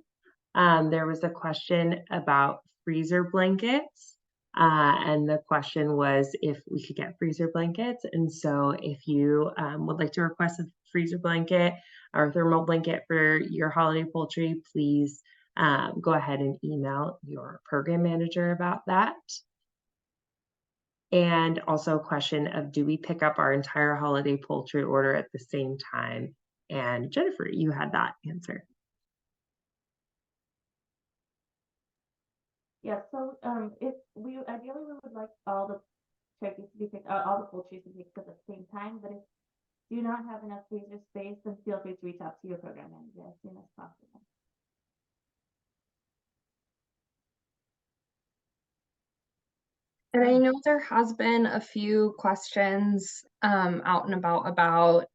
There was a question about freezer blankets. And the question was if we could get freezer blankets. And so if you would like to request a freezer blanket or thermal blanket for your holiday poultry, please go ahead and email your program manager about that. And also a question of, do we pick up our entire holiday poultry order at the same time? And Jennifer, you had that answer. Yeah, so if we ideally we would like all the turkeys to be picked, all the poultry to be picked up at the same time, but if you do not have enough freezer space, then feel free to reach out to your program manager as soon as possible. And I know there has been a few questions out and about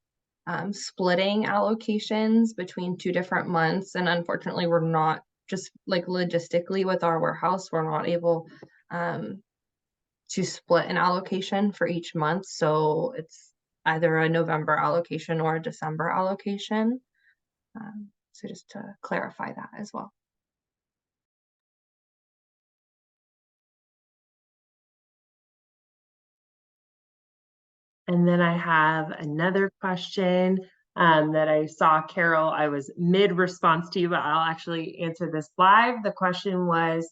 splitting allocations between 2 different months. And unfortunately, we're not, just like logistically with our warehouse, we're not able to split an allocation for each month. So it's either a November allocation or a December allocation. So just to clarify that as well. And then I have another question that I saw, Carol. I was mid-response to you, but I'll actually answer this live. The question was,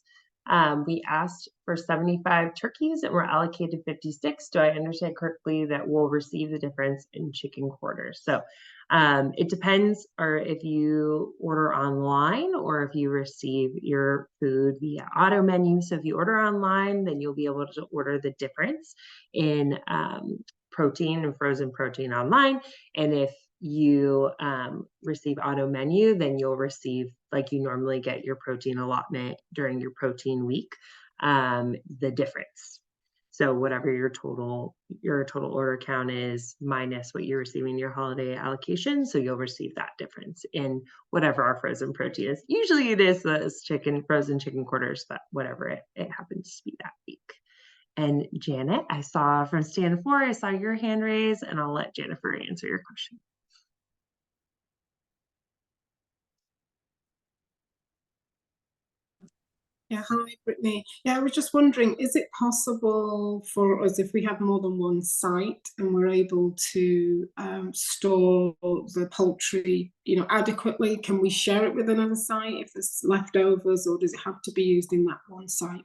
we asked for 75 turkeys and we're allocated 56. Do I understand correctly that we'll receive the difference in chicken quarters? So it depends, or if you order online or if you receive your food via auto menu. So if you order online, then you'll be able to order the difference in protein and frozen protein online. And if you receive auto menu, then you'll receive, like you normally get your protein allotment during your protein week, the difference. So whatever your total order count is minus what you're receiving your holiday allocation, so you'll receive that difference in whatever our frozen protein is. Usually it is those frozen chicken quarters, but whatever it happens to be that week. And Janet, I saw from Stand 4, I saw your hand raised, and I'll let Jennifer answer your question. Yeah, hi, Brittany. Yeah, I was just wondering, is it possible for us, if we have more than one site and we're able to store the poultry, adequately, can we share it with another site if there's leftovers, or does it have to be used in that one site?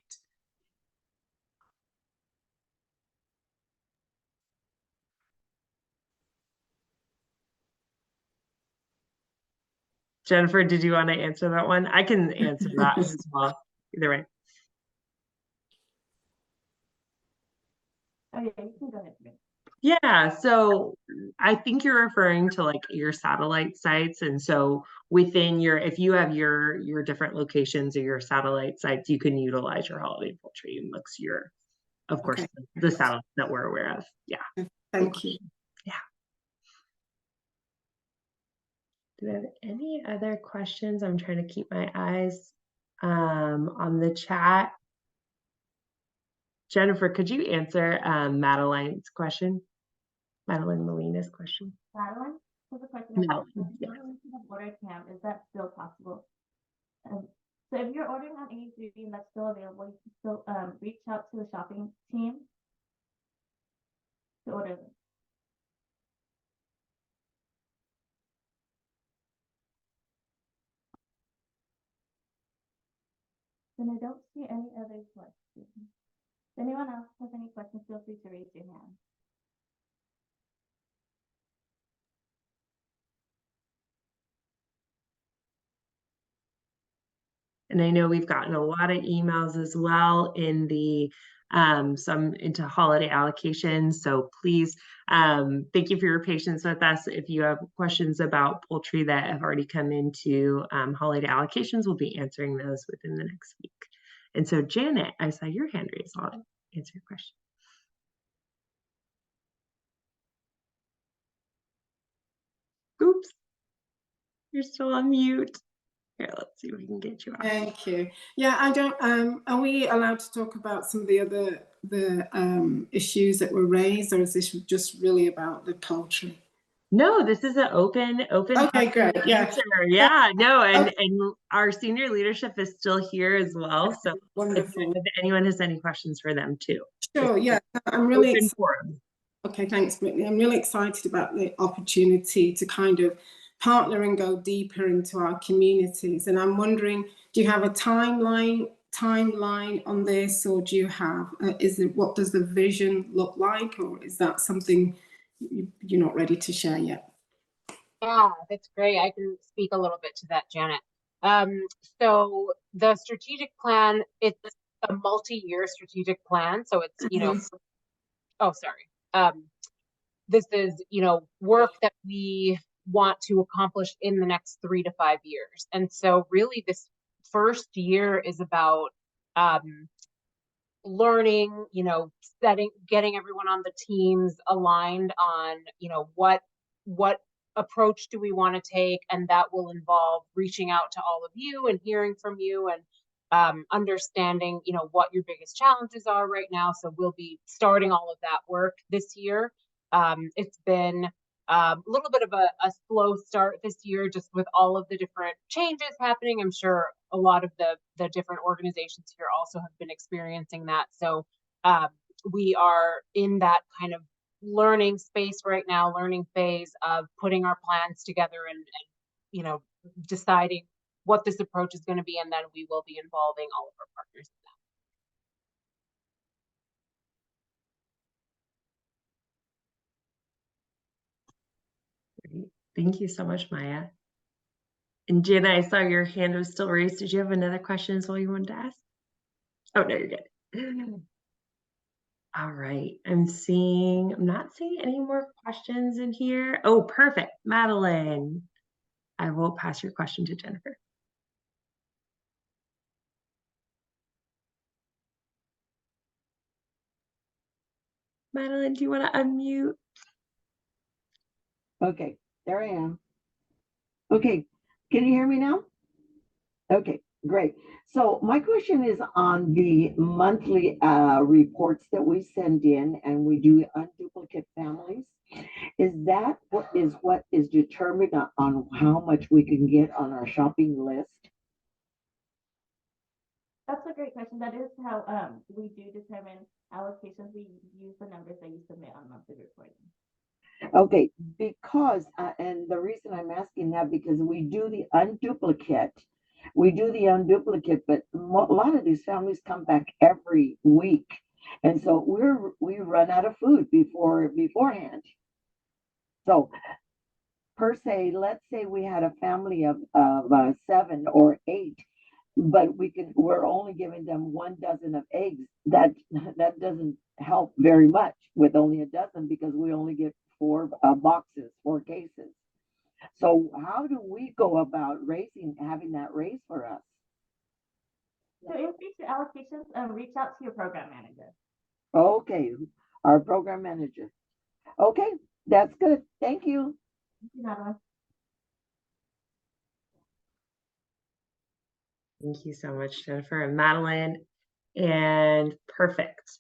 Jennifer, did you want to answer that one? I can answer that as well, either way. Oh yeah, you can go ahead. Yeah, so I think you're referring to like your satellite sites. And so within if you have your different locations or your satellite sites, you can utilize your holiday poultry amongst your, of course, the satellites that we're aware of. Yeah. Thank you. Yeah. Do we have any other questions? I'm trying to keep my eyes on the chat. Jennifer, could you answer Madeline's question? Madeline Molina's question. Madeline, there's a question No. about order cam. Is that still possible? So if you're ordering on A3 and that's still available, you can still reach out to the shopping team to order them. Then I don't see any other questions. If anyone else has any questions, feel free to raise your hand. And I know we've gotten a lot of emails as well in the some into holiday allocations. So please, thank you for your patience with us. If you have questions about poultry that have already come into holiday allocations, we'll be answering those within the next week. And so Janet, I saw your hand raised. I'll answer your question. You're still on mute. Here, let's see if we can get you out. Thank you. Yeah, I don't. Are we allowed to talk about some of the other issues that were raised, or is this just really about the poultry? No, this is an open. Okay, great. Yeah. Answer. Yeah, no, and our senior leadership is still here as well. So Wonderful. if anyone has any questions for them too. Sure. Yeah, I'm really Open forum. Okay, thanks, Brittany. I'm really excited about the opportunity to kind of partner and go deeper into our communities. And I'm wondering, do you have a timeline on this, or do you have, what does the vision look like, or is that something you're not ready to share yet? Yeah, that's great. I can speak a little bit to that, Janet. So the strategic plan, it's a multi-year strategic plan. So it's, you know, oh, sorry. This is, you know, work that we want to accomplish in the next 3 to 5 years. And so really this first year is about learning, you know, getting everyone on the teams aligned on, you know, what approach do we want to take, and that will involve reaching out to all of you and hearing from you and understanding, you know, what your biggest challenges are right now. So we'll be starting all of that work this year. It's been a little bit of a slow start this year, just with all of the different changes happening. I'm sure a lot of the different organizations here also have been experiencing that. So we are in that kind of learning space right now, learning phase of putting our plans together and you know, deciding what this approach is going to be, and then we will be involving all of our partners in that. Great. Thank you so much, Maya. And Jenna, I saw your hand was still raised. Did you have another question as well you wanted to ask? Oh, no, you're good. All right, I'm not seeing any more questions in here. Oh, perfect. Madeline, I will pass your question to Jennifer. Madeline, do you want to unmute? Okay, there I am. Okay, can you hear me now? Okay, great. So my question is on the monthly reports that we send in, and we do unduplicate families. Is that what is determined on how much we can get on our shopping list? That's a great question. That is how we do determine allocations. We use the numbers that you submit on monthly reporting. Okay, because, and the reason I'm asking that, because we do the unduplicate, but a lot of these families come back every week. And so we run out of food beforehand. So per se, let's say we had a family of 7 or 8, but we're only giving them 1 dozen of eggs. That doesn't help very much with only a dozen, because we only get 4 boxes, 4 cases. So how do we go about having that raised for us? To increase your allocations, reach out to your program manager. Okay, our program manager. Okay, that's good. Thank you. Thank you, Madeline. Thank you so much, Jennifer and Madeline. And perfect.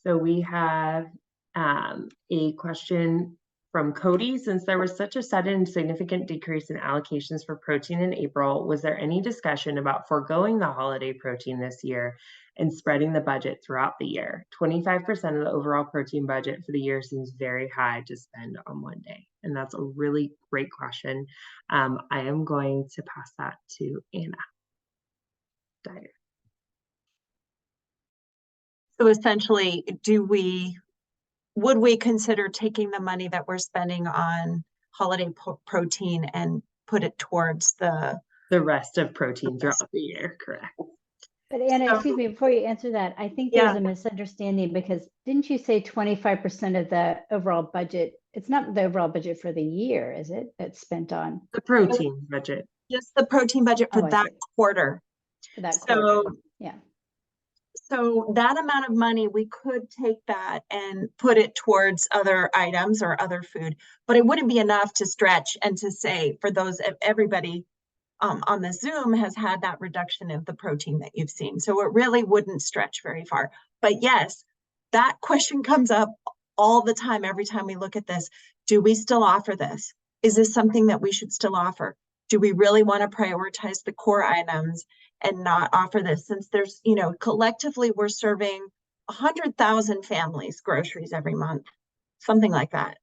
So we have a question from Cody. Since there was such a sudden and significant decrease in allocations for protein in April, was there any discussion about foregoing the holiday protein this year and spreading the budget throughout the year? 25% of the overall protein budget for the year seems very high to spend on one day. And that's a really great question. I am going to pass that to Anna Dyer. So essentially, would we consider taking the money that we're spending on holiday protein and put it towards the rest of protein throughout the year? Correct. But Anna, excuse me, before you answer that, I think there's a misunderstanding, because didn't you say 25% of the overall budget? It's not the overall budget for the year, is it? That's spent on the protein budget. Just the protein budget for that quarter. For that quarter. Yeah. So that amount of money, we could take that and put it towards other items or other food, but it wouldn't be enough to stretch and to say for those, everybody on the Zoom has had that reduction of the protein that you've seen. So it really wouldn't stretch very far. But yes, that question comes up all the time, every time we look at this. Do we still offer this? Is this something that we should still offer? Do we really want to prioritize the core items and not offer this? Since there's, you know, collectively we're serving 100,000 families groceries every month, something like that.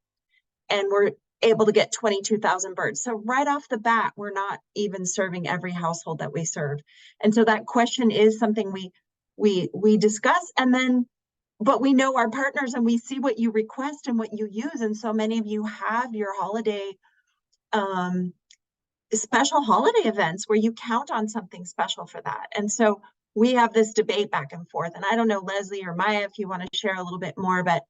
And we're able to get 22,000 birds. So right off the bat, we're not even serving every household that we serve. And so that question is something we discuss, and then, but we know our partners and we see what you request and what you use. And so many of you have your holiday, special holiday events where you count on something special for that. And so we have this debate back and forth. And I don't know, Leslie or Maya, if you want to share a little bit more, but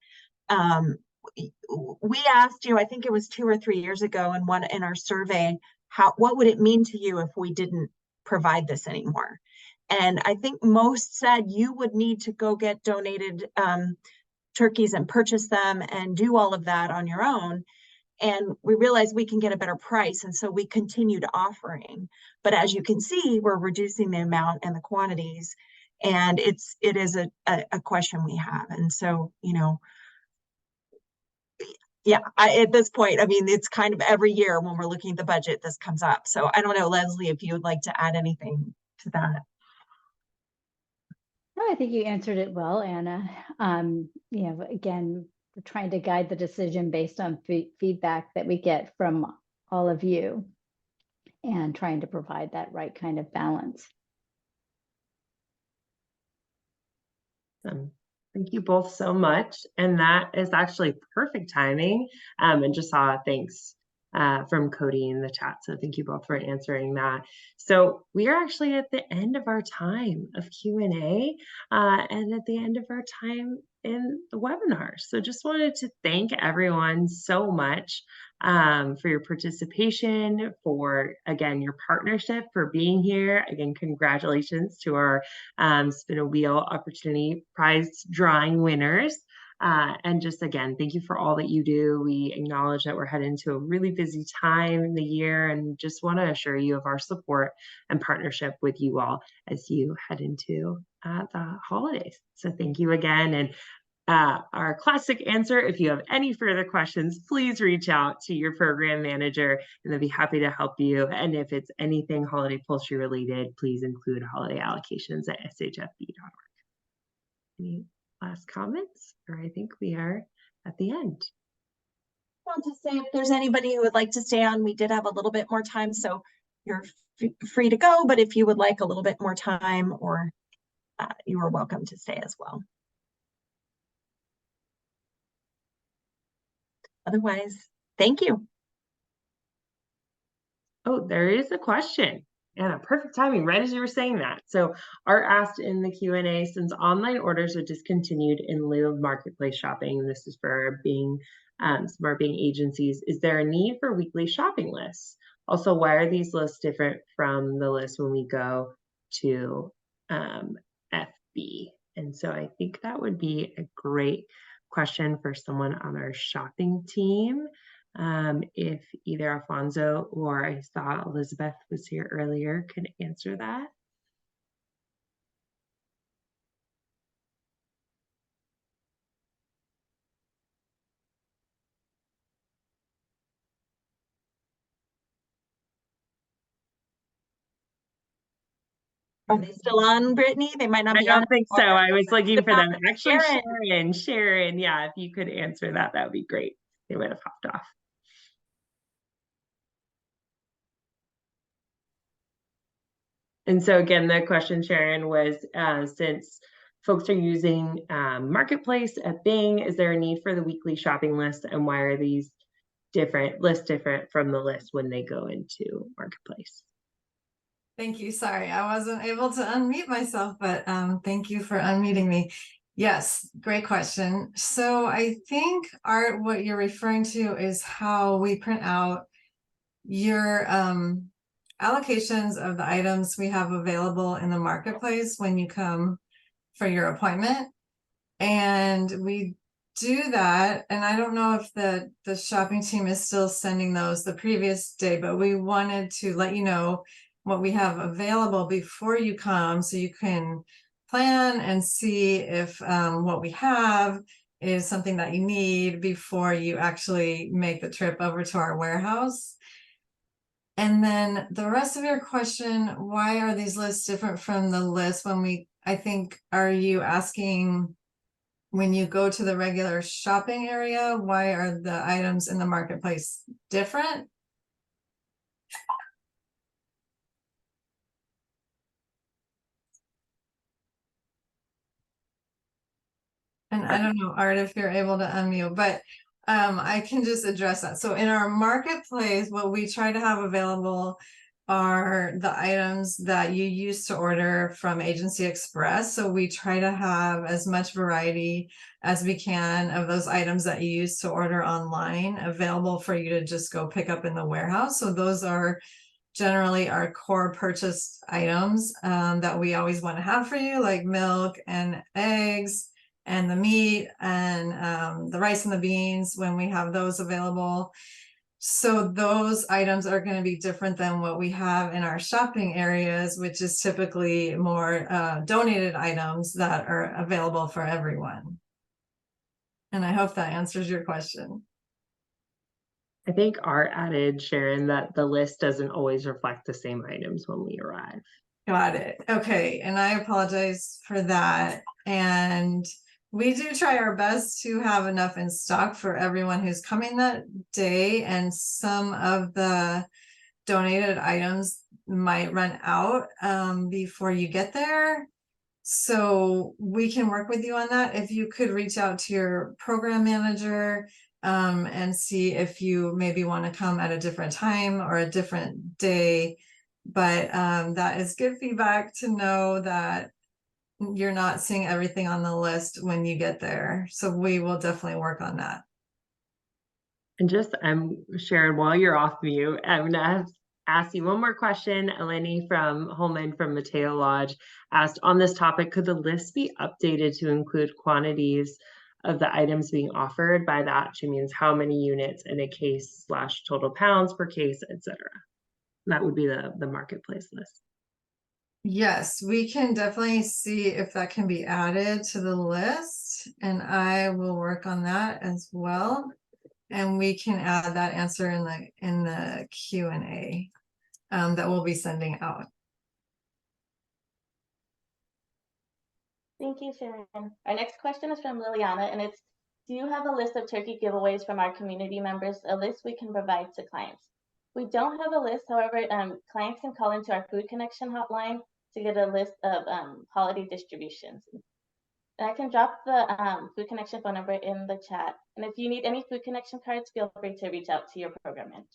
we asked you, I think it was 2 or 3 years ago in our survey, what would it mean to you if we didn't provide this anymore? And I think most said you would need to go get donated turkeys and purchase them and do all of that on your own. And we realized we can get a better price. And so we continued offering. But as you can see, we're reducing the amount and the quantities. And it is a question we have. And so, you know, yeah, at this point, I mean, it's kind of every year when we're looking at the budget, this comes up. So I don't know, Leslie, if you would like to add anything to that. No, I think you answered it well, Anna. You know, again, we're trying to guide the decision based on feedback that we get from all of you and trying to provide that right kind of balance. Thank you both so much. And that is actually perfect timing. And just saw thanks from Cody in the chat. So thank you both for answering that. So we are actually at the end of our time of Q&A and at the end of our time in the webinar. So just wanted to thank everyone so much for your participation, for, again, your partnership, for being here. Again, congratulations to our Spin a Wheel Opportunity Prize drawing winners. And just again, thank you for all that you do. We acknowledge that we're heading into a really busy time in the year and just want to assure you of our support and partnership with you all as you head into the holidays. So thank you again. And our classic answer, if you have any further questions, please reach out to your program manager and they'll be happy to help you. And if it's anything holiday poultry related, please include holiday allocations at shfb.org. Any last comments? Or I think we are at the end. I want to say if there's anybody who would like to stay on, we did have a little bit more time, so you're free to go. But if you would like a little bit more time, or you are welcome to stay as well. Otherwise, thank you. Oh, there is a question. Anna, perfect timing, right as you were saying that. So Art asked in the Q&A, since online orders are discontinued in lieu of marketplace shopping, and this is for Bing, Smart Bing agencies, is there a need for weekly shopping lists? Also, why are these lists different from the list when we go to FB? And so I think that would be a great question for someone on our shopping team. If either Alfonso or I saw Elizabeth was here earlier could answer that. Are they still on, Brittany? They might not be on. I don't think so. I was looking for them. Actually, Sharon. Sharon, yeah, if you could answer that, that would be great. They might have hopped off. And so again, the question, Sharon, was since folks are using Marketplace at Bing, is there a need for the weekly shopping list, and why are these lists different from the list when they go into Marketplace? Thank you. Sorry, I wasn't able to unmute myself, but thank you for unmuting me. Yes, great question. So I think, Art, what you're referring to is how we print out your allocations of the items we have available in the marketplace when you come for your appointment. And we do that. And I don't know if the shopping team is still sending those the previous day, but we wanted to let you know what we have available before you come so you can plan and see if what we have is something that you need before you actually make the trip over to our warehouse. And then the rest of your question, why are these lists different from the list I think, are you asking when you go to the regular shopping area, why are the items in the marketplace different? And I don't know, Art, if you're able to unmute, but I can just address that. So in our marketplace, what we try to have available are the items that you used to order from Agency Express. So we try to have as much variety as we can of those items that you used to order online available for you to just go pick up in the warehouse. So those are generally our core purchase items that we always want to have for you, like milk and eggs and the meat and the rice and the beans when we have those available. So those items are going to be different than what we have in our shopping areas, which is typically more donated items that are available for everyone. And I hope that answers your question. I think Art added, Sharon, that the list doesn't always reflect the same items when we arrive. Got it. Okay. And I apologize for that. And we do try our best to have enough in stock for everyone who's coming that day. And some of the donated items might run out before you get there. So we can work with you on that. If you could reach out to your program manager and see if you maybe want to come at a different time or a different day. But that is good feedback to know that you're not seeing everything on the list when you get there. So we will definitely work on that. And just, Sharon, while you're off mute, I'm gonna ask you one more question. Eleni from Holman from Mateo Lodge asked, on this topic, could the list be updated to include quantities of the items being offered? By that, she means how many units in a case / total pounds per case, etc. That would be the marketplace list. Yes, we can definitely see if that can be added to the list, and I will work on that as well. And we can add that answer in the Q&A that we'll be sending out. Thank you, Sharon. Our next question is from Liliana, and it's, do you have a list of turkey giveaways from our community members, a list we can provide to clients? We don't have a list, however, clients can call into our Food Connection hotline to get a list of holiday distributions. And I can drop the Food Connection phone number in the chat. And if you need any Food Connection cards, feel free to reach out to your program manager.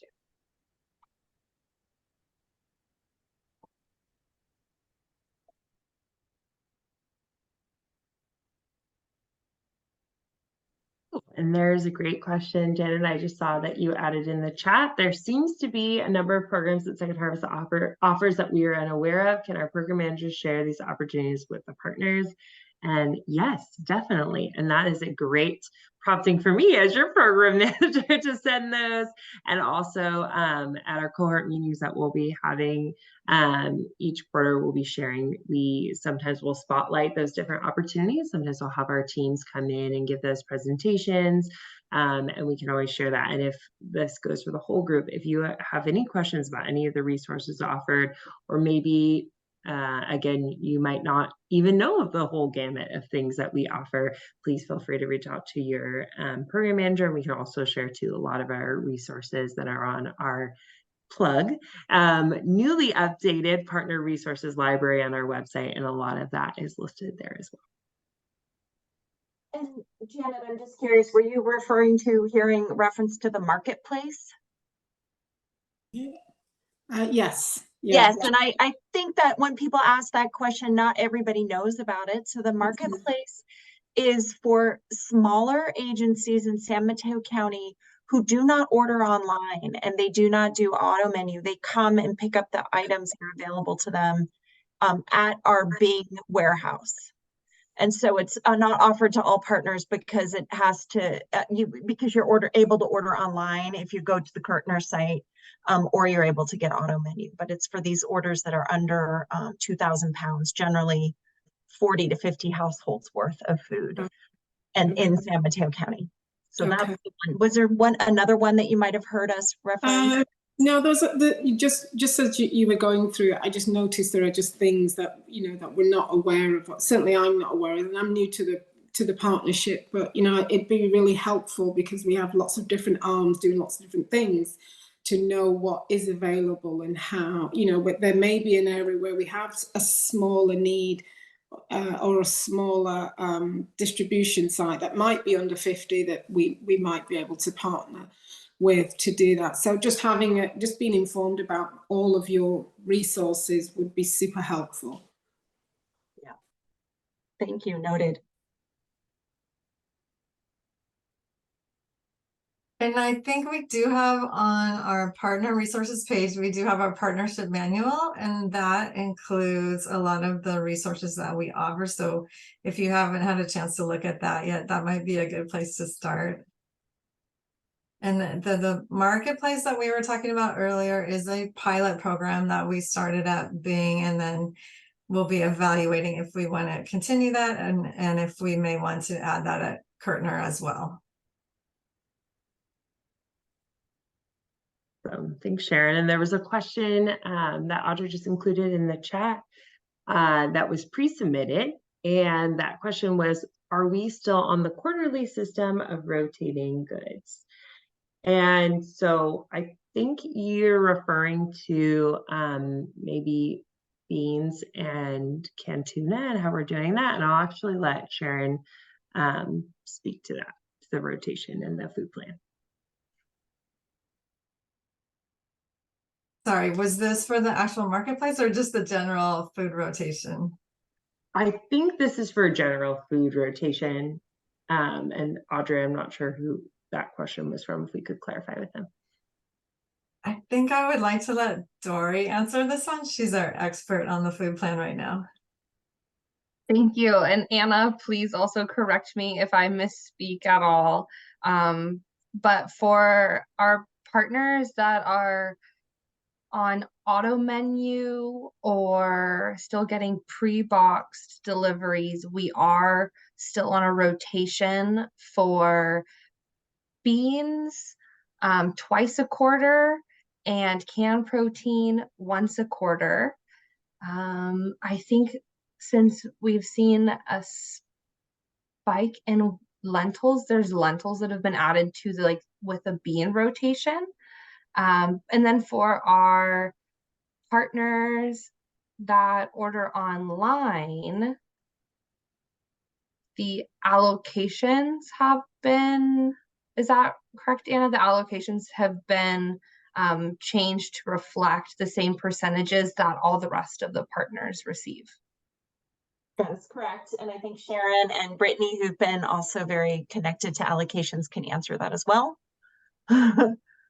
And there's a great question, Janet. I just saw that you added in the chat. There seems to be a number of programs that Second Harvest offers that we are unaware of. Can our program managers share these opportunities with the partners? And yes, definitely. And that is a great prompting for me as your program manager to send those. And also at our cohort meetings that we'll be having each quarter, we'll be sharing. We sometimes will spotlight those different opportunities. Sometimes we'll have our teams come in and give those presentations. And we can always share that. And if this goes for the whole group, if you have any questions about any of the resources offered, or maybe again, you might not even know of the whole gamut of things that we offer, please feel free to reach out to your program manager. And we can also share too a lot of our resources that are on our newly updated partner resources library on our website. And a lot of that is listed there as well. And Janet, I'm just curious, were you referring to hearing reference to the marketplace? Yes. Yes, and I think that when people ask that question, not everybody knows about it. So the marketplace is for smaller agencies in San Mateo County who do not order online and they do not do auto menu. They come and pick up the items that are available to them at our big warehouse. And so it's not offered to all partners because it has to, because you're able to order online if you go to the Kertner site, or you're able to get auto menu. But it's for these orders that are under 2,000 pounds, generally 40 to 50 households worth of food, and in San Mateo County. So that's the one. Was there another one that you might have heard us reference? No, those are just as you were going through it, I just noticed there are just things that, you know, that we're not aware of. Certainly I'm not aware of, and I'm new to the partnership, but, you know, it'd be really helpful because we have lots of different arms doing lots of different things, to know what is available and how, you know, but there may be an area where we have a smaller need, or a smaller distribution site that might be under 50 that we might be able to partner with to do that. So just being informed about all of your resources would be super helpful. Yeah. Thank you. Noted. And I think we do have on our partner resources page, we do have our partnership manual, and that includes a lot of the resources that we offer. So if you haven't had a chance to look at that yet, that might be a good place to start. And the marketplace that we were talking about earlier is a pilot program that we started at Bing, and then we'll be evaluating if we want to continue that, and if we may want to add that at Kertner as well. Thanks, Sharon. And there was a question that Audrey just included in the chat that was pre-submitted. And that question was, are we still on the quarterly system of rotating goods? And so I think you're referring to maybe beans and canned tuna and how we're doing that. And I'll actually let Sharon speak to that, to the rotation and the food plan. Sorry, was this for the actual marketplace or just the general food rotation? I think this is for general food rotation. And Audrey, I'm not sure who that question was from, if we could clarify with them. I think I would like to let Dory answer this one. She's our expert on the food plan right now. Thank you. And Anna, please also correct me if I misspeak at all. But for our partners that are on auto menu or still getting pre-boxed deliveries, we are still on a rotation for beans twice a quarter and canned protein once a quarter. I think since we've seen a spike in lentils, there's lentils that have been added to the with a bean rotation. And then for our partners that order online, the allocations have been, is that correct, Anna? The allocations have been changed to reflect the same percentages that all the rest of the partners receive. That is correct. And I think Sharon and Brittany, who've been also very connected to allocations, can answer that as well.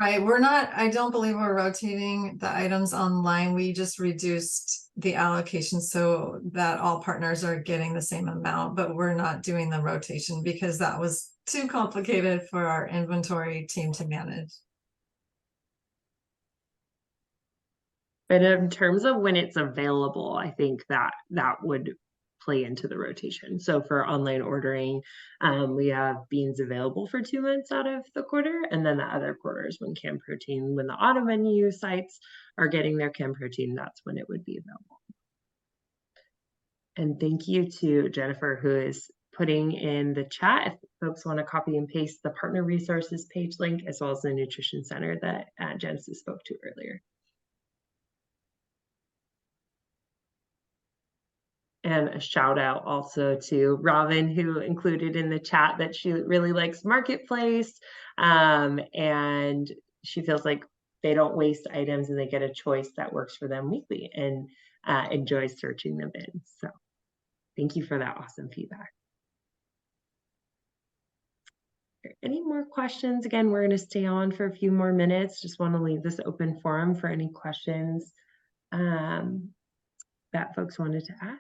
Right, I don't believe we're rotating the items online. We just reduced the allocation so that all partners are getting the same amount, but we're not doing the rotation because that was too complicated for our inventory team to manage. But in terms of when it's available, I think that would play into the rotation. So for online ordering, we have beans available for 2 months out of the quarter, and then the other quarters when canned protein, when the auto menu sites are getting their canned protein, that's when it would be available. And thank you to Jennifer, who is putting in the chat if folks want to copy and paste the partner resources page link, as well as the nutrition center that Genesis spoke to earlier. And a shout out also to Robin, who included in the chat that she really likes Marketplace, and she feels like they don't waste items and they get a choice that works for them weekly, and enjoys searching them in. So thank you for that awesome feedback. Any more questions? Again, we're going to stay on for a few more minutes. Just want to leave this open forum for any questions that folks wanted to ask.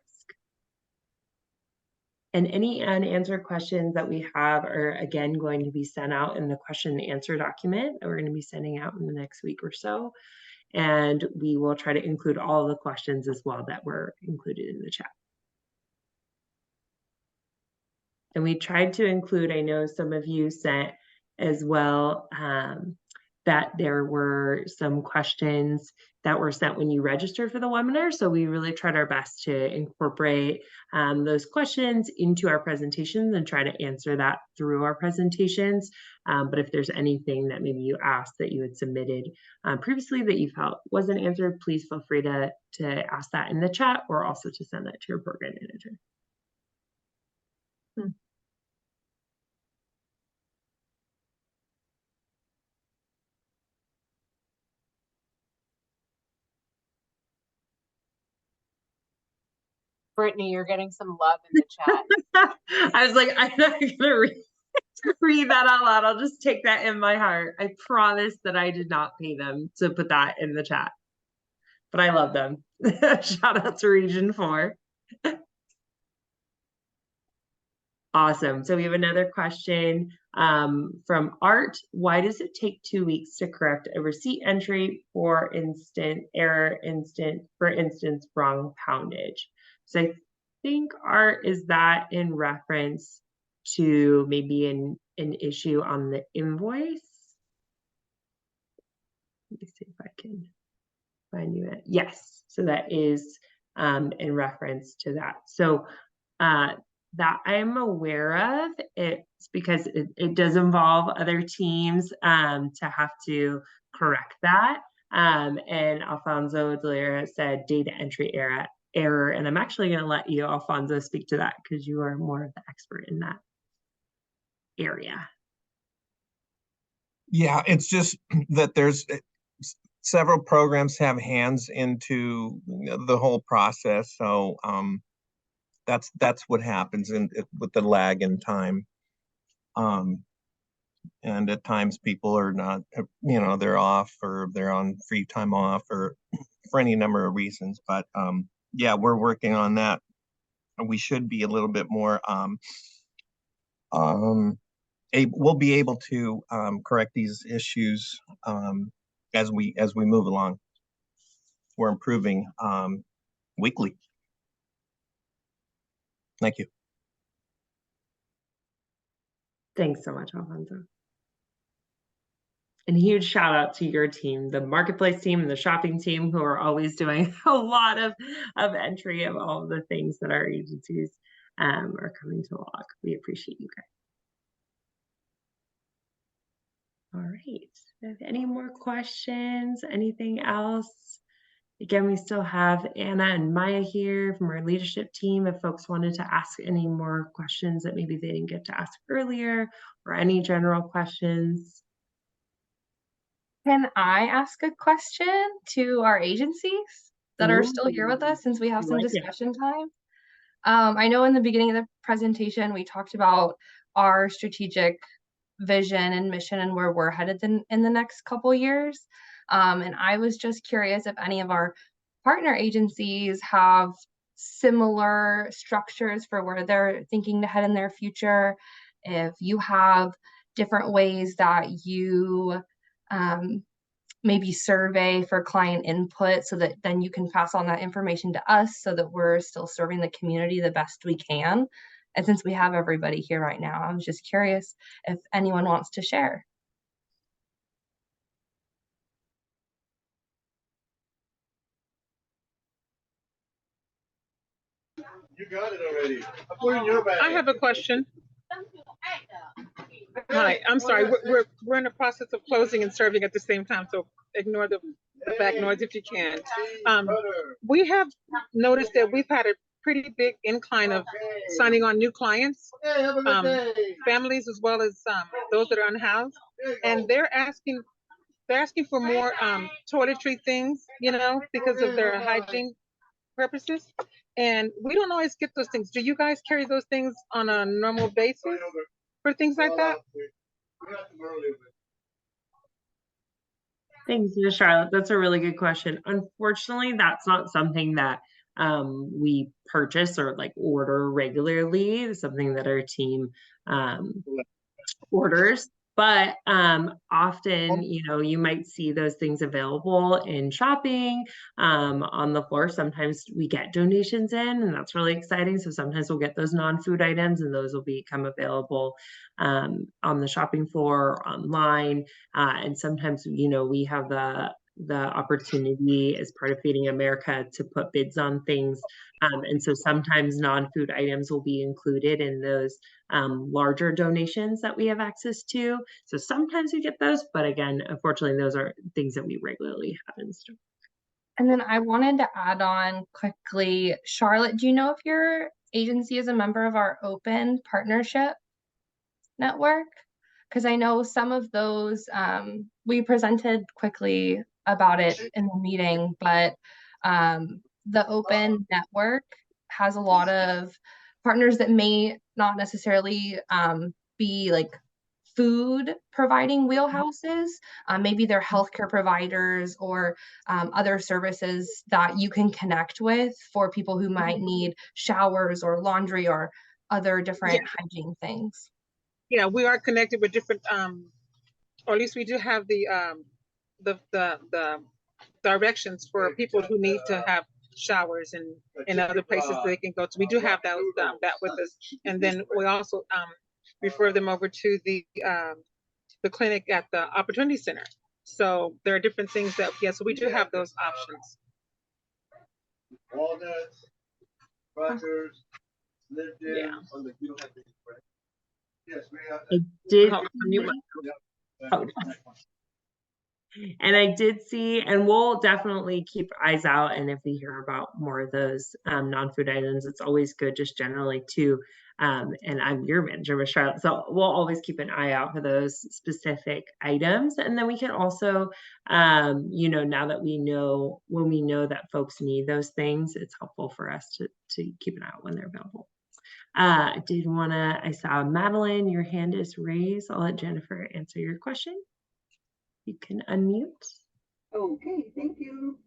And any unanswered questions that we have are again going to be sent out in the question and answer document that we're going to be sending out in the next week or so. And we will try to include all the questions as well that were included in the chat. And we tried to include, I know some of you sent as well, that there were some questions that were sent when you registered for the webinar. So we really tried our best to incorporate those questions into our presentations and try to answer that through our presentations. But if there's anything that maybe you asked that you had submitted previously that you felt wasn't answered, please feel free to ask that in the chat or also to send that to your program manager. Brittany, you're getting some love in the chat. I was like, I'm not gonna read that out loud. I'll just take that in my heart. I promise that I did not pay them to put that in the chat, but I love them. Shout out to Region 4. Awesome. So we have another question from Art. Why does it take 2 weeks to correct a receipt entry for instance, wrong poundage? So I think, Art, is that in reference to maybe an issue on the invoice? Let me see if I can find you it. Yes, so that is in reference to that. So that I'm aware of, it's because it does involve other teams to have to correct that. And Alfonso Delera said data entry error, and I'm actually going to let you, Alfonso, speak to that because you are more of the expert in that area. Yeah, it's just that there's several programs have hands into the whole process, so that's what happens with the lag in time. And at times people are not, they're off or they're on free time off or for any number of reasons. But yeah, we're working on that. And we should be a little bit more we'll be able to correct these issues as we move along. We're improving weekly. Thank you. Thanks so much, Alfonso. And huge shout out to your team, the marketplace team and the shopping team, who are always doing a lot of entry of all of the things that our agencies are coming to log. We appreciate you guys. All right. If any more questions, anything else? Again, we still have Anna and Maya here from our leadership team. If folks wanted to ask any more questions that maybe they didn't get to ask earlier, or any general questions. Can I ask a question to our agencies that are still here with us, since we have some discussion time? I know in the beginning of the presentation, we talked about our strategic vision and mission and where we're headed in the next couple years. And I was just curious if any of our partner agencies have similar structures for where they're thinking to head in their future, if you have different ways that you maybe survey for client input so that then you can pass on that information to us so that we're still serving the community the best we can. And since we have everybody here right now, I was just curious if anyone wants to share. You got it already. I put it in your bag. I have a question. Hi, I'm sorry. We're in the process of closing and serving at the same time, so ignore the back noise if you can. We have noticed that we've had a pretty big incline of signing on new clients, families as well as those that are unhoused, and they're asking for more toiletry things, because of their hygiene purposes. And we don't always get those things. Do you guys carry those things on a normal basis for things like that? Thanks, Charlotte. That's a really good question. Unfortunately, that's not something that we purchase or like order regularly. It's something that our team orders. But often, you know, you might see those things available in shopping on the floor. Sometimes we get donations in, and that's really exciting. So sometimes we'll get those non-food items, and those will become available on the shopping floor or online. And sometimes, you know, we have the opportunity as part of Feeding America to put bids on things. And so sometimes non-food items will be included in those larger donations that we have access to. So sometimes we get those, but again, unfortunately, those are things that we regularly have in store. And then I wanted to add on quickly, Charlotte, do you know if your agency is a member of our open partnership network? Because I know some of those, we presented quickly about it in the meeting, but the open network has a lot of partners that may not necessarily be like food providing wheelhouses. Maybe they're healthcare providers or other services that you can connect with for people who might need showers or laundry or other different hygiene things. Yeah, we are connected with different, or at least we do have the directions for people who need to have showers and other places they can go to. We do have that with us, and then we also refer them over to the clinic at the Opportunity Center. So there are different things that, so we do have those options. Walnuts, crackers, Yeah. you don't have to eat, right? Yes, we have. I did. And I did see, and we'll definitely keep eyes out. And if we hear about more of those non-food items, it's always good just generally to, and I'm your manager, Ms. Charlotte, so we'll always keep an eye out for those specific items. And then we can also, you know, now that we know, when we know that folks need those things, it's helpful for us to keep an eye out when they're available. I saw Madeline, your hand is raised. I'll let Jennifer answer your question. You can unmute. Okay, thank you.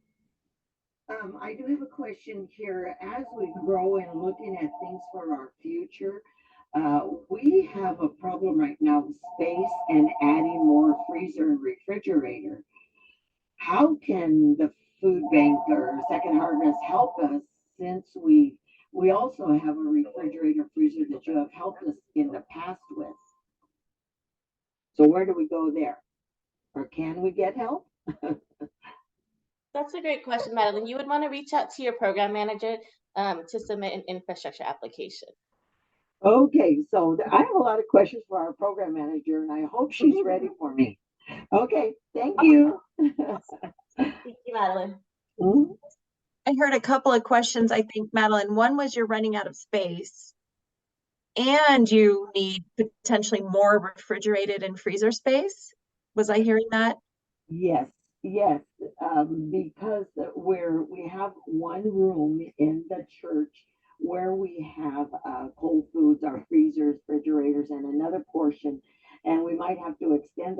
I do have a question here. As we grow and looking at things for our future, we have a problem right now with space and adding more freezer and refrigerator. How can the food bank or Second Harvest help us, since we also have a refrigerator freezer that you have helped us in the past with? So where do we go there? Or can we get help? That's a great question, Madeline. You would want to reach out to your program manager to submit an infrastructure application. Okay, so I have a lot of questions for our program manager, and I hope she's ready for me. Okay, thank you. Thank you, Madeline. Mm-hmm. I heard a couple of questions, I think, Madeline. One was you're running out of space and you need potentially more refrigerated and freezer space. Was I hearing that? Yes, yes, because we have one room in the church where we have cold foods, our freezers, refrigerators, and another portion, and we might have to extend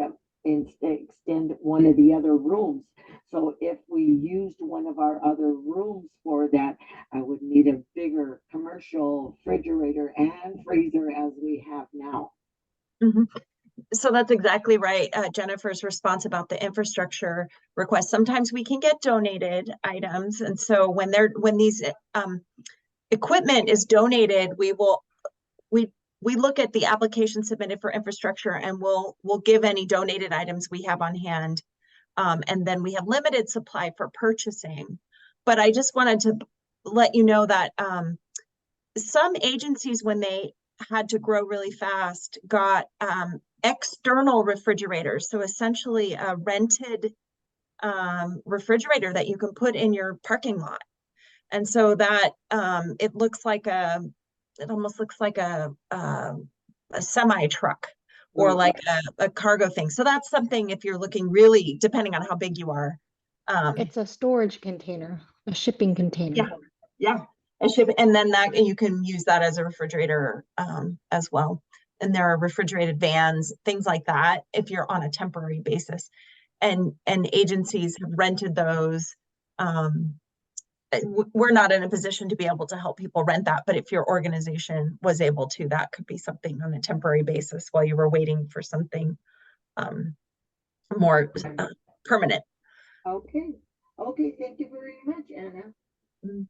one of the other rooms. So if we used one of our other rooms for that, I would need a bigger commercial refrigerator and freezer as we have now. Mm-hmm. So that's exactly right. Jennifer's response about the infrastructure request. Sometimes we can get donated items. And so when these equipment is donated, we look at the application submitted for infrastructure and we'll give any donated items we have on hand. And then we have limited supply for purchasing. But I just wanted to let you know that some agencies, when they had to grow really fast, got external refrigerators. So essentially a rented refrigerator that you can put in your parking lot. And so that it almost looks like a semi truck or like a cargo thing. So that's something, if you're looking really, depending on how big you are. It's a storage container, a shipping container. Yeah. And then that you can use that as a refrigerator as well. And there are refrigerated vans, things like that, if you're on a temporary basis. And agencies have rented those we're not in a position to be able to help people rent that, but if your organization was able to, that could be something on a temporary basis while you were waiting for something more permanent. Okay. Okay, thank you very much, Anna. Mhm.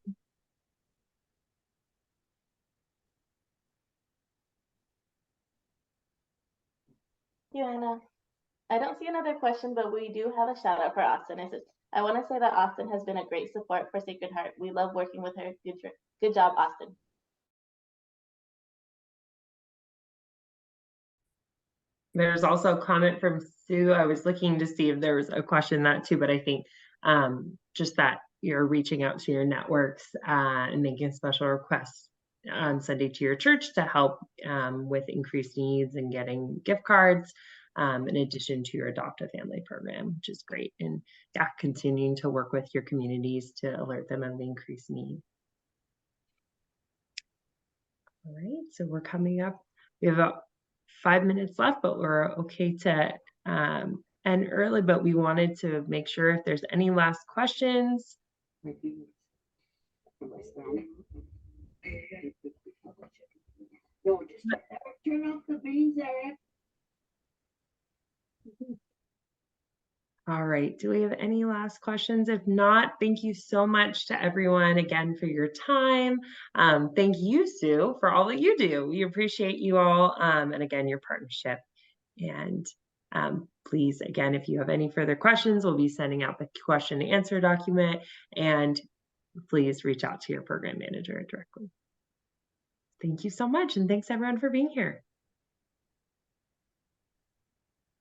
you, Anna. I don't see another question, but we do have a shout out for Austin. I want to say that Austin has been a great support for Sacred Heart. We love working with her. Good job, Austin. There's also a comment from Sue. I was looking to see if there was a question that too, but I think just that you're reaching out to your networks and making special requests on Sunday to your church to help with increased needs and getting gift cards, in addition to your Adopt a Family program, which is great. And yeah, continuing to work with your communities to alert them of the increased need. All right, so we're coming up. We have about 5 minutes left, but we're okay to end early, but we wanted to make sure if there's any last questions. No, just turn off the beans, Eric. All right, do we have any last questions? If not, thank you so much to everyone again for your time. Thank you, Sue, for all that you do. We appreciate you all, and again, your partnership. And please, again, if you have any further questions, we'll be sending out the question and answer document, and please reach out to your program manager directly. Thank you so much, and thanks everyone for being here.